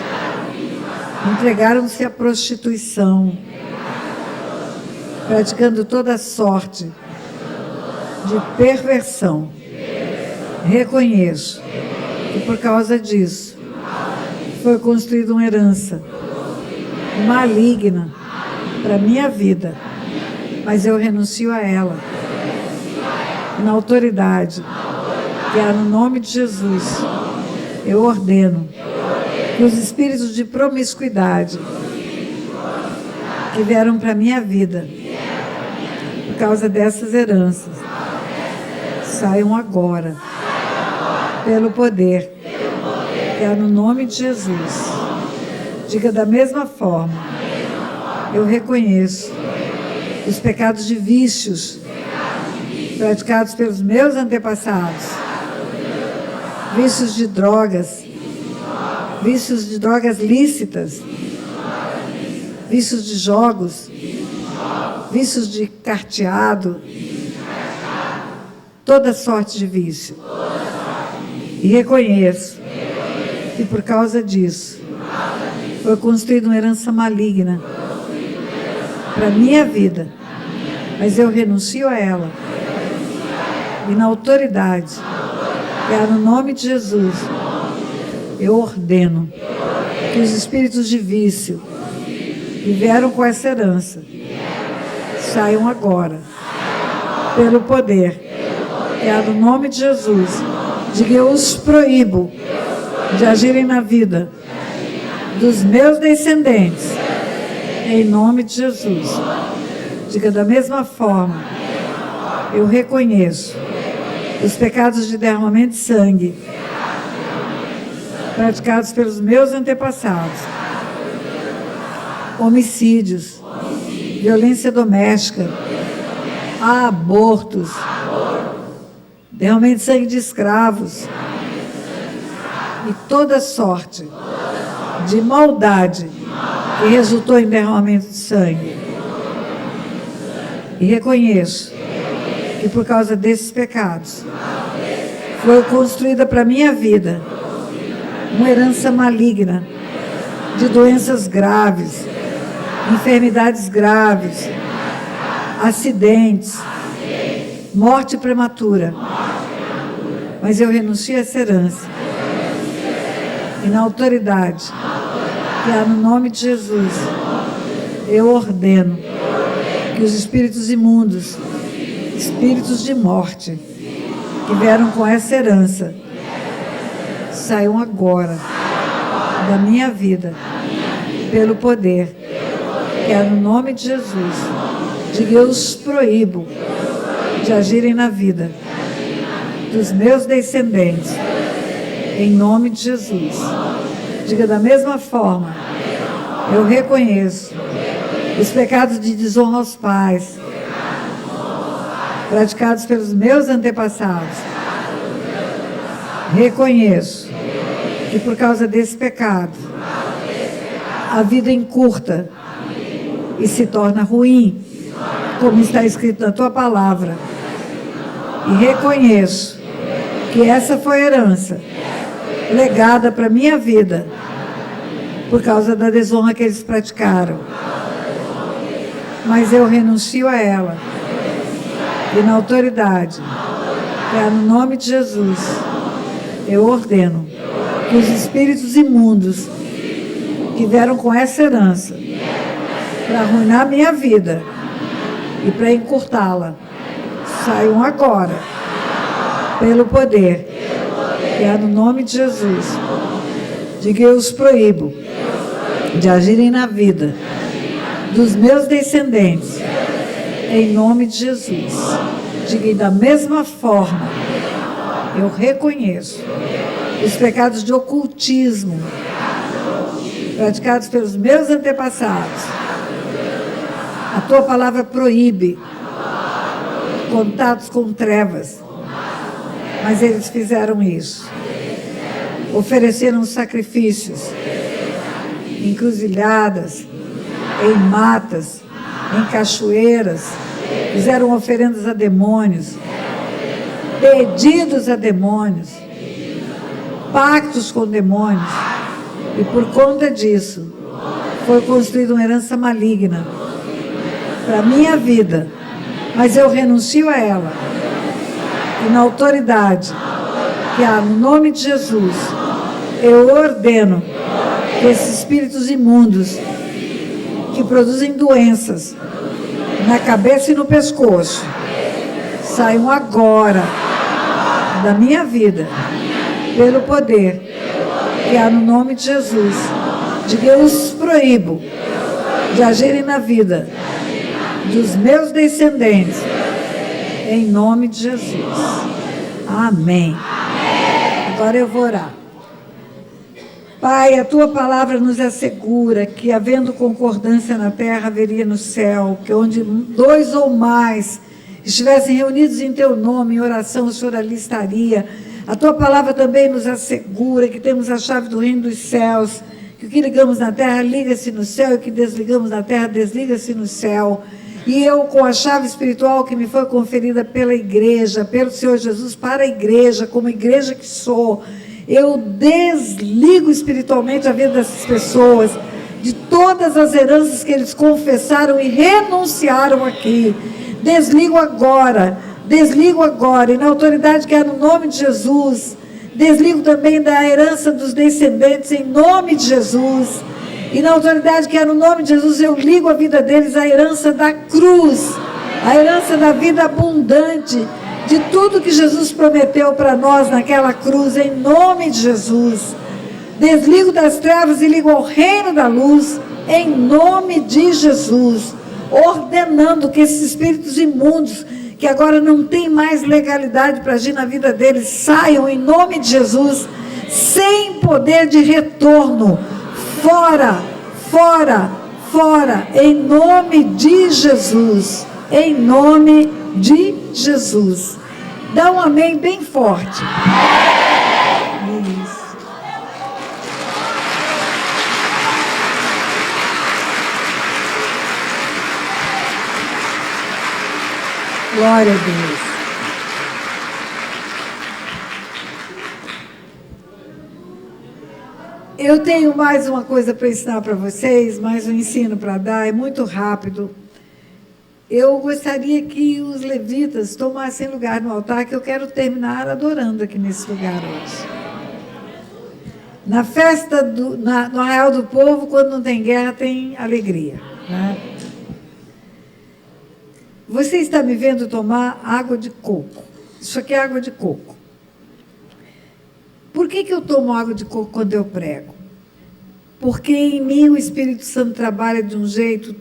entregaram-se à prostituição, praticando toda sorte de perversão. Reconheço que por causa disso foi construída uma herança maligna para a minha vida, mas eu renuncio a ela. Na autoridade que há no nome de Jesus, eu ordeno que os espíritos de promiscuidade que vieram para a minha vida por causa dessas heranças saiam agora, pelo poder que há no nome de Jesus. Diga da mesma forma, eu reconheço os pecados de vícios praticados pelos meus antepassados, vícios de drogas lícitas, vícios de jogos, vícios de carteado, toda sorte de vício. E reconheço que por causa disso foi construída uma herança maligna para a minha vida, mas eu renuncio a ela. E na autoridade que há no nome de Jesus, eu ordeno que os espíritos de vício que vieram com essa herança saiam agora, pelo poder que há no nome de Jesus. Diga, eu os proíbo de agirem na vida dos meus descendentes, em nome de Jesus. Diga da mesma forma, eu reconheço os pecados de derramamento de sangue praticados pelos meus antepassados, homicídios, violência doméstica, abortos, derramamento de sangue de escravos e toda sorte de maldade que resultou em derramamento de sangue. E reconheço que por causa desses pecados foi construída para a minha vida uma herança maligna de doenças graves, enfermidades graves, acidentes, morte prematura. Mas eu renuncio a essa herança. E na autoridade que há no nome de Jesus, eu ordeno que os espíritos imundos, espíritos de morte, que vieram com essa herança, saiam agora da minha vida, pelo poder que há no nome de Jesus. Diga, eu os proíbo de agirem na vida dos meus descendentes, em nome de Jesus. Diga da mesma forma, eu reconheço os pecados de desonra aos pais, praticados pelos meus antepassados. Reconheço que por causa desse pecado, a vida encurta e se torna ruim, como está escrito na tua palavra. E reconheço que essa foi a herança legada para a minha vida, por causa da desonra que eles praticaram. Mas eu renuncio a ela. E na autoridade que há no nome de Jesus, eu ordeno que os espíritos imundos que vieram com essa herança para arruinar a minha vida e para encurtá-la, saiam agora, pelo poder que há no nome de Jesus. Diga, eu os proíbo de agirem na vida dos meus descendentes, em nome de Jesus. Diga, e da mesma forma, eu reconheço os pecados de ocultismo praticados pelos meus antepassados. A tua palavra proíbe contatos com trevas, mas eles fizeram isso. Ofereceram sacrifícios, encruzilhadas, em matas, em cachoeiras, fizeram oferendas a demônios, pedidos a demônios, pactos com demônios, e por conta disso foi construída uma herança maligna para a minha vida, mas eu renuncio a ela, e na autoridade que há no nome de Jesus, eu ordeno que esses espíritos imundos que produzem doenças na cabeça e no pescoço, saiam agora da minha vida, pelo poder que há no nome de Jesus. De que eu os proíbo de agirem na vida dos meus descendentes, em nome de Jesus. Amém. Agora eu vou orar. Pai, a tua palavra nos assegura que, havendo concordância na terra, haveria no céu, que onde 2 ou mais estivessem reunidos em teu nome, em oração, o Senhor ali estaria. A tua palavra também nos assegura que temos a chave do reino dos céus, que o que ligamos na terra, liga-se no céu, e o que desligamos na terra, desliga-se no céu. E eu, com a chave espiritual que me foi conferida pela igreja, pelo Senhor Jesus, para a igreja, como igreja que sou, eu desligo espiritualmente a vida dessas pessoas, de todas as heranças que eles confessaram e renunciaram aqui. Desligo agora, e na autoridade que é no nome de Jesus, desligo também da herança dos descendentes, em nome de Jesus, e na autoridade que é no nome de Jesus, eu ligo a vida deles à herança da cruz, a herança da vida abundante, de tudo que Jesus prometeu para nós naquela cruz, em nome de Jesus. Desligo das trevas e ligo ao reino da luz, em nome de Jesus, ordenando que esses espíritos imundos, que agora não tem mais legalidade para agir na vida deles, saiam em nome de Jesus, sem poder de retorno, fora, fora, fora, em nome de Jesus, em nome de Jesus. Dá um amém bem forte. Isso. Glória a Deus. Eu tenho mais uma coisa para ensinar para vocês, mais um ensino para dar, é muito rápido. Eu gostaria que os levitas tomassem lugar no altar, que eu quero terminar adorando aqui nesse lugar hoje. Na festa, no Arraial do Povo, quando não tem guerra, tem alegria, né? Você está me vendo tomar água de coco. Isso aqui é água de coco. Por que eu tomo água de coco quando eu prego? Porque em mim o Espírito Santo trabalha de um jeito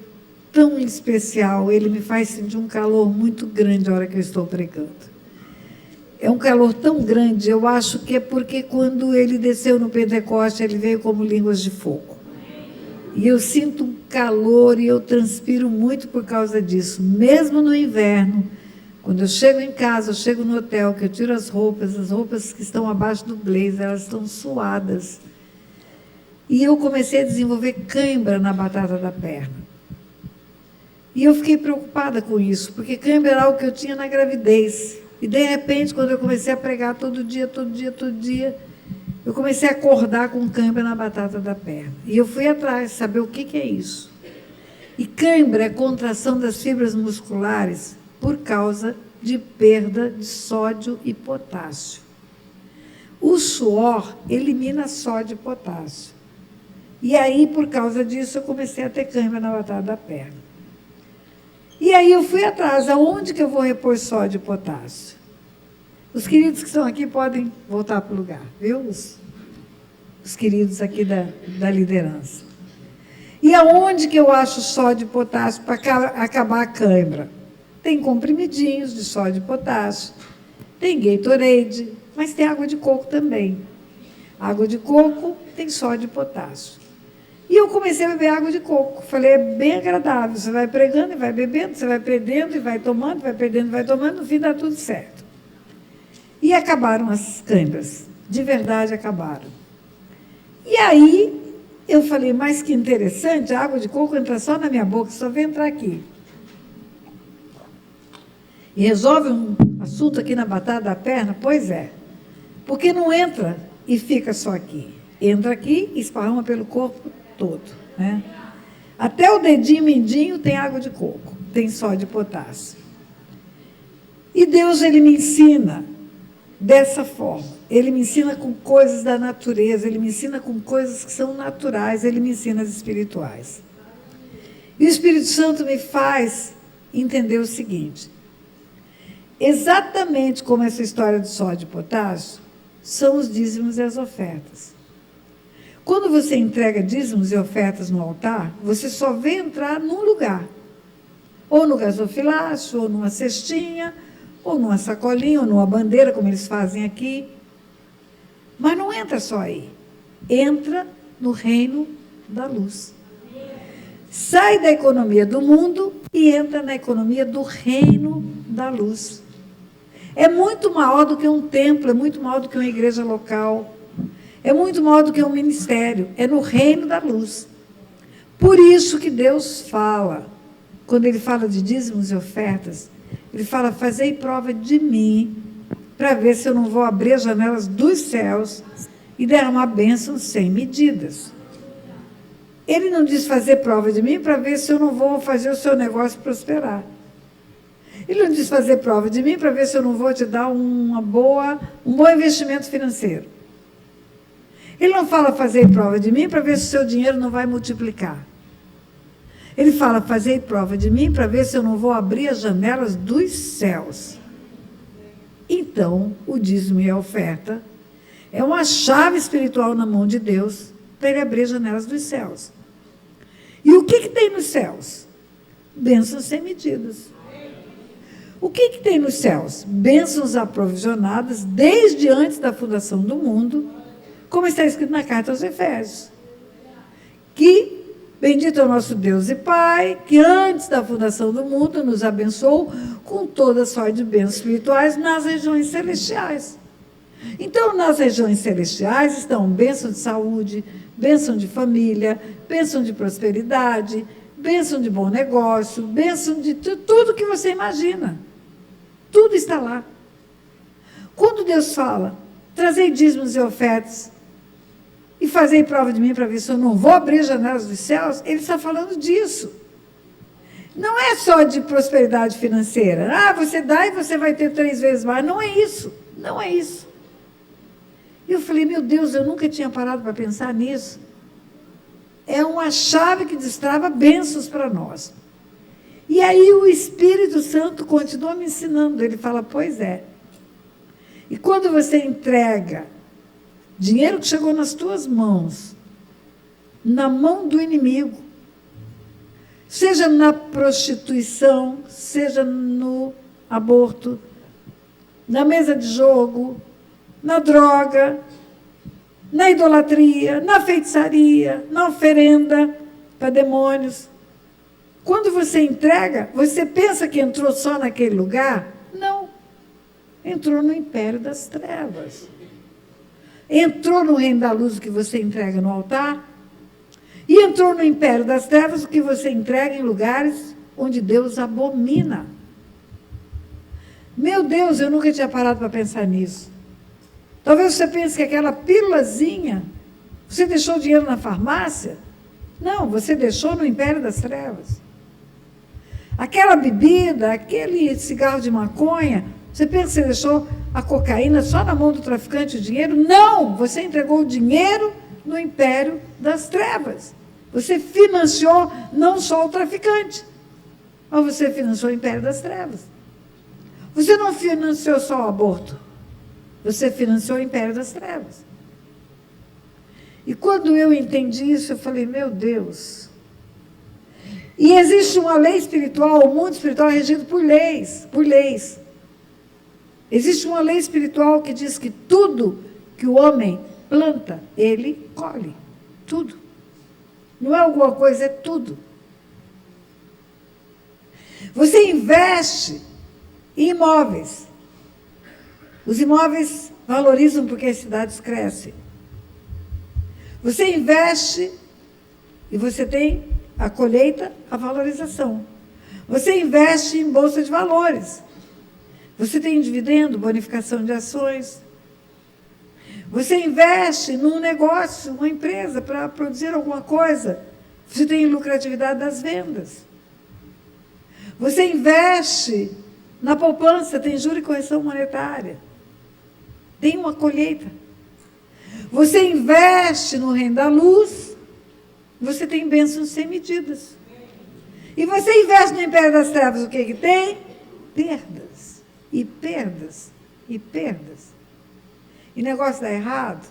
tão especial, ele me faz sentir um calor muito grande a hora que eu estou pregando. É um calor tão grande, eu acho que é porque quando ele desceu no Pentecoste, ele veio como línguas de fogo. E eu sinto um calor e eu transpiro muito por causa disso. Mesmo no inverno, quando eu chego em casa, eu chego no hotel, que eu tiro as roupas que estão abaixo do blazer, elas estão suadas. E eu comecei a desenvolver cãibra na batata da perna. E eu fiquei preocupada com isso, porque cãibra era algo que eu tinha na gravidez. E, de repente, quando eu comecei a pregar todo dia, eu comecei a acordar com cãibra na batata da perna. E eu fui atrás, saber o que é isso. E cãibra é contração das fibras musculares por causa de perda de sódio e potássio. O suor elimina sódio e potássio. E aí, por causa disso, eu comecei a ter cãibra na batata da perna. E aí eu fui atrás, aonde que eu vou repor sódio e potássio? Os queridos que estão aqui podem voltar para o lugar, viu? Os queridos aqui da liderança. E aonde que eu acho sódio e potássio para acabar a cãibra? Tem comprimidinhos de sódio e potássio, tem Gatorade, mas tem água de coco também. Água de coco tem sódio e potássio. E eu comecei a beber água de coco. Falei, é bem agradável. Você vai pregando e vai bebendo, você vai perdendo e vai tomando, vai perdendo e vai tomando, no fim dá tudo certo. E acabaram as câimbras. De verdade, acabaram. E aí, eu falei, mas que interessante, a água de coco entra só na minha boca, só vem entrar aqui. E resolve um assunto aqui na batata da perna? Pois é. Porque não entra e fica só aqui. Entra aqui e esparrama pelo corpo todo, né? Até o dedinho mindinho tem água de coco, tem sódio e potássio. E Deus, ele me ensina dessa forma. Ele me ensina com coisas da natureza, ele me ensina com coisas que são naturais, ele me ensina as espirituais. E o Espírito Santo me faz entender o seguinte: exatamente como essa história do sódio e potássio, são os dízimos e as ofertas. Quando você entrega dízimos e ofertas no altar, você só vê entrar num lugar. Ou no gasofilácio, ou numa cestinha, ou numa sacolinha, ou numa bandeira, como eles fazem aqui. Mas não entra só aí. Entra no reino da luz. Sai da economia do mundo e entra na economia do reino da luz. É muito maior do que um templo, é muito maior do que uma igreja local, é muito maior do que um ministério, é no reino da luz. Por isso que Deus fala, quando Ele fala de dízimos e ofertas, Ele fala: fazei prova de mim, para ver se eu não vou abrir as janelas dos céus e derramar bênçãos sem medidas. Ele não diz fazer prova de mim para ver se eu não vou fazer o seu negócio prosperar. Ele não diz fazer prova de mim para ver se eu não vou te dar um bom investimento financeiro. Ele não fala fazer prova de mim para ver se o seu dinheiro não vai multiplicar. Ele fala fazer prova de mim para ver se eu não vou abrir as janelas dos céus. Então, o dízimo e a oferta é uma chave espiritual na mão de Deus para Ele abrir as janelas dos céus. E o que tem nos céus? Bênçãos sem medidas. O que tem nos céus? Bênçãos aprovisionadas desde antes da fundação do mundo, como está escrito na carta aos Efésios. Que bendito é o nosso Deus e Pai, que antes da fundação do mundo nos abençoou com toda sorte de bênçãos espirituais nas regiões celestiais. Então, nas regiões celestiais estão bênção de saúde, bênção de família, bênção de prosperidade, bênção de bom negócio, bênção de tudo que você imagina. Tudo está lá. Quando Deus fala, trazei dízimos e ofertas e fazei prova de mim para ver se eu não vou abrir as janelas dos céus, Ele está falando disso. Não é só de prosperidade financeira. Ah, você dá e você vai ter 3 vezes mais. Não é isso. Não é isso. E eu falei, meu Deus, eu nunca tinha parado para pensar nisso. É uma chave que destrava bênçãos para nós. E aí o Espírito Santo continua me ensinando. Ele fala, pois é. E quando você entrega dinheiro que chegou nas tuas mãos, na mão do inimigo, seja na prostituição, seja no aborto, na mesa de jogo, na droga, na idolatria, na feitiçaria, na oferenda para demônios. Quando você entrega, você pensa que entrou só naquele lugar? Não. Entrou no império das trevas. Entrou no reino da luz o que você entrega no altar, e entrou no império das trevas o que você entrega em lugares onde Deus abomina. Meu Deus, eu nunca tinha parado para pensar nisso. Talvez você pense que aquela pílulazinha, você deixou dinheiro na farmácia? Não, você deixou no império das trevas. Aquela bebida, aquele cigarro de maconha, você pensa que você deixou a cocaína só na mão do traficante, o dinheiro? Não, você entregou o dinheiro no império das trevas. Você financiou não só o traficante, mas você financiou o império das trevas. Você não financiou só o aborto, você financiou o império das trevas. E quando eu entendi isso, eu falei, meu Deus. E existe uma lei espiritual, o mundo espiritual é regido por leis, por leis. Existe uma lei espiritual que diz que tudo que o homem planta, ele colhe. Tudo. Não é alguma coisa, é tudo. Você investe em imóveis. Os imóveis valorizam porque as cidades crescem. Você investe e você tem a colheita, a valorização. Você investe em bolsa de valores. Você tem dividendo, bonificação de ações. Você investe num negócio, uma empresa, para produzir alguma coisa. Você tem lucratividade das vendas. Você investe na poupança, tem juros e correção monetária. Tem uma colheita. Você investe no reino da luz, você tem bênçãos sem medidas. E você investe no império das trevas, o que tem? Perdas, e perdas, e perdas. E negócio dá errado,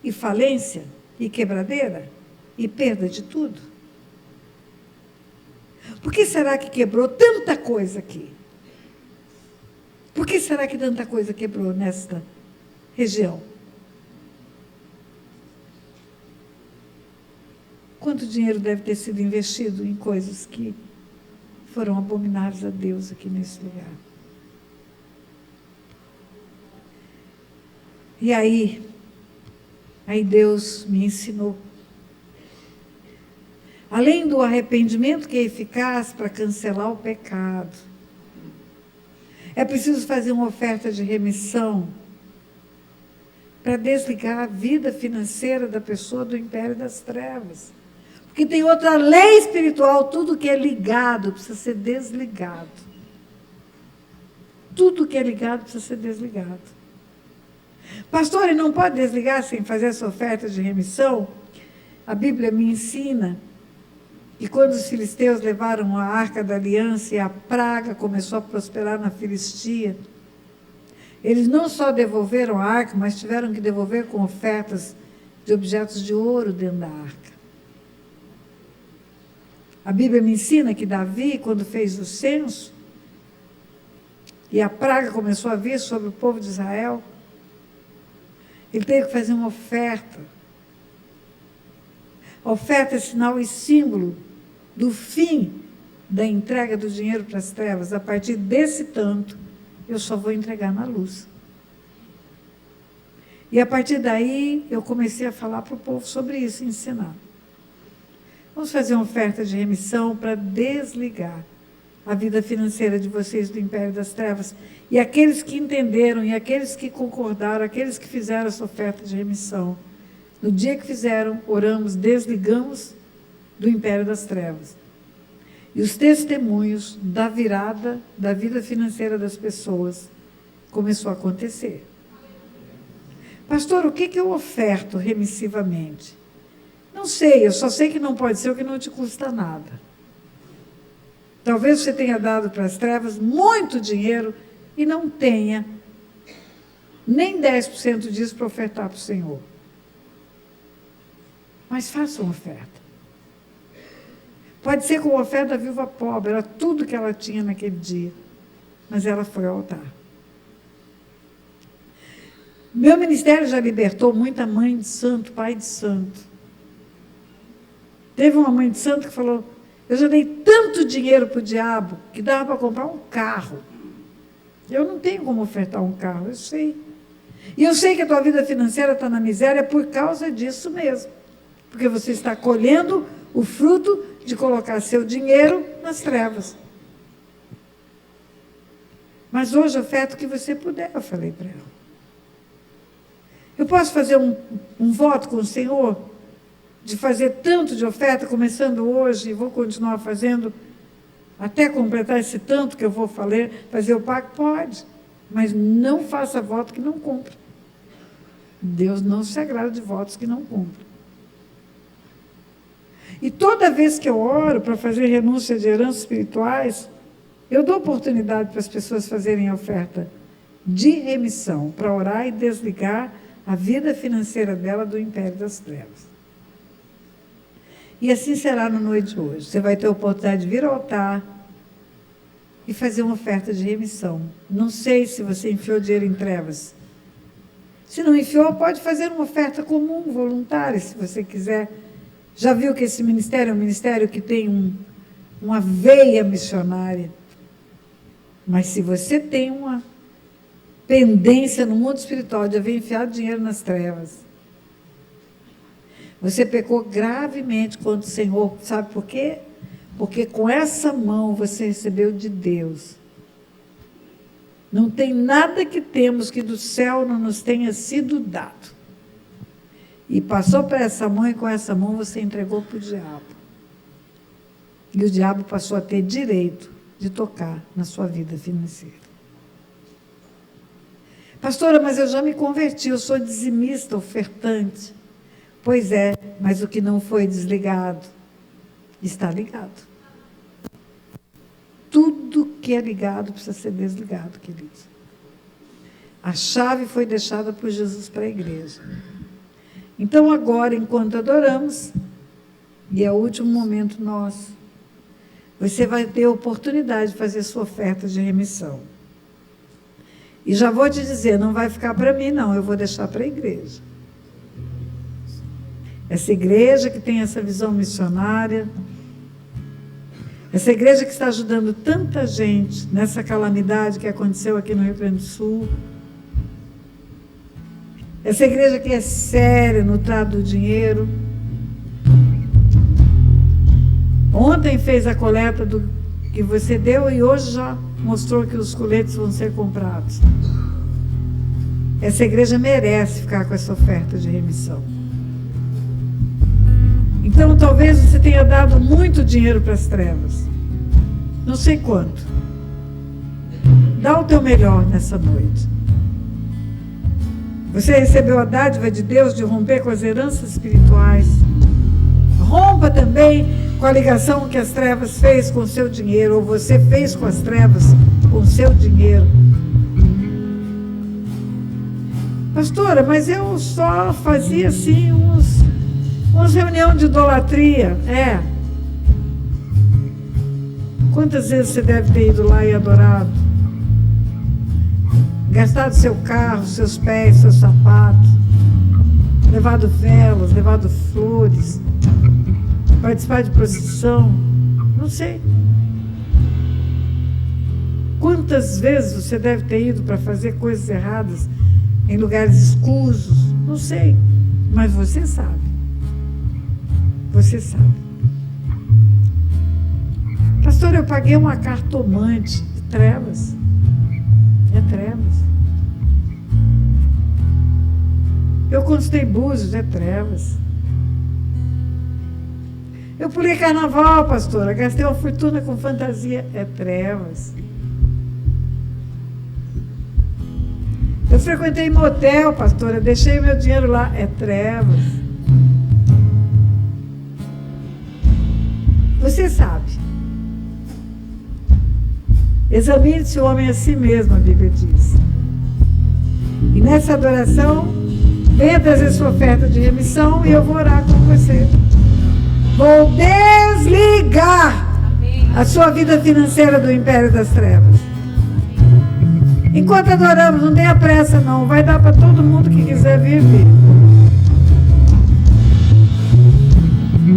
e falência, e quebradeira, e perda de tudo. Por que será que quebrou tanta coisa aqui? Por que será que tanta coisa quebrou nesta região? Quanto dinheiro deve ter sido investido em coisas que foram abomináveis a Deus aqui nesse lugar? E aí Deus me ensinou. Além do arrependimento que é eficaz para cancelar o pecado, é preciso fazer uma oferta de remissão para desligar a vida financeira da pessoa do império das trevas. Porque tem outra lei espiritual, tudo que é ligado precisa ser desligado. Tudo que é ligado precisa ser desligado. Pastor, ele não pode desligar sem fazer essa oferta de remissão? A Bíblia me ensina que quando os filisteus levaram a arca da aliança e a praga começou a prosperar na Filistia, eles não só devolveram a arca, mas tiveram que devolver com ofertas de objetos de ouro dentro da arca. A Bíblia me ensina que Davi, quando fez o censo, e a praga começou a vir sobre o povo de Israel, ele teve que fazer uma oferta. A oferta é sinal e símbolo do fim da entrega do dinheiro para as trevas. A partir desse tanto, eu só vou entregar na luz. E a partir daí, eu comecei a falar para o povo sobre isso, ensinar. Vamos fazer uma oferta de remissão para desligar a vida financeira de vocês do império das trevas. E aqueles que entenderam, e aqueles que concordaram, aqueles que fizeram essa oferta de remissão, no dia que fizeram, oramos, desligamos do império das trevas. E os testemunhos da virada da vida financeira das pessoas começou a acontecer. Pastor, o que eu oferto remissivamente? Não sei, eu só sei que não pode ser o que não te custa nada. Talvez você tenha dado para as trevas muito dinheiro e não tenha nem 10% disso para ofertar para o Senhor. Mas faça uma oferta. Pode ser como a oferta da viúva pobre, era tudo que ela tinha naquele dia, mas ela foi ao altar. Meu ministério já libertou muita mãe de santo, pai de santo. Teve uma mãe de santo que falou, eu já dei tanto dinheiro para o diabo, que dava para comprar um carro. Eu não tenho como ofertar um carro, eu sei. E eu sei que a tua vida financeira está na miséria por causa disso mesmo. Porque você está colhendo o fruto de colocar seu dinheiro nas trevas. Mas hoje oferta o que você puder, eu falei para ela. Eu posso fazer um voto com o Senhor? De fazer tanto de oferta, começando hoje, e vou continuar fazendo, até completar esse tanto que eu vou fazer o pacto? Pode, mas não faça voto que não cumpra. Deus não se agrada de votos que não cumprem. E toda vez que eu oro para fazer renúncia de heranças espirituais, eu dou oportunidade para as pessoas fazerem oferta de remissão, para orar e desligar a vida financeira dela do império das trevas. E assim será na noite de hoje. Você vai ter a oportunidade de vir ao altar e fazer uma oferta de remissão. Não sei se você enfiou dinheiro em trevas. Se não enfiou, pode fazer uma oferta comum, voluntária, se você quiser. Já viu que esse ministério é um ministério que tem uma veia missionária. Mas se você tem uma pendência no mundo espiritual de haver enfiado dinheiro nas trevas, você pecou gravemente contra o Senhor. Sabe por quê? Porque com essa mão você recebeu de Deus. Não tem nada que temos que do céu não nos tenha sido dado. E passou para essa mão, e com essa mão você entregou para o diabo. E o diabo passou a ter direito de tocar na sua vida financeira. Pastora, mas eu já me converti, eu sou dizimista, ofertante. Pois é, mas o que não foi desligado está ligado. Tudo que é ligado precisa ser desligado, queridos. A chave foi deixada por Jesus para a igreja. Então, agora, enquanto adoramos, e é o último momento nosso, você vai ter a oportunidade de fazer sua oferta de remissão. E já vou te dizer, não vai ficar para mim, não, eu vou deixar para a igreja. Essa igreja que tem essa visão missionária, essa igreja que está ajudando tanta gente nessa calamidade que aconteceu aqui no Rio Grande do Sul, essa igreja que é séria no trato do dinheiro. Ontem fez a coleta do que você deu e hoje já mostrou que os coletes vão ser comprados. Essa igreja merece ficar com essa oferta de remissão. Então, talvez você tenha dado muito dinheiro para as trevas. Não sei quanto. Dá o teu melhor nessa noite. Você recebeu a dádiva de Deus de romper com as heranças espirituais. Rompa também com a ligação que as trevas fez com o seu dinheiro, ou você fez com as trevas com o seu dinheiro. Pastora, mas eu só fazia assim umas reuniões de idolatria. Quantas vezes você deve ter ido lá e adorado? Gastado seu carro, seus pés, seus sapatos, levado velas, levado flores, participar de procissão, não sei. Quantas vezes você deve ter ido para fazer coisas erradas em lugares escusos, não sei, mas você sabe. Você sabe. Pastor, eu paguei uma cartomante de trevas. É trevas. Eu consultei búzios, é trevas. Eu pulei carnaval, pastora, gastei uma fortuna com fantasia, é trevas. Eu frequentei motel, pastora, deixei meu dinheiro lá, é trevas. Você sabe. Examine-se o homem a si mesmo, a Bíblia diz. E nessa adoração, venha trazer sua oferta de remissão e eu vou orar com você. Vou desligar a sua vida financeira do império das trevas. Enquanto adoramos, não tenha pressa não, vai dar para todo mundo que quiser vir.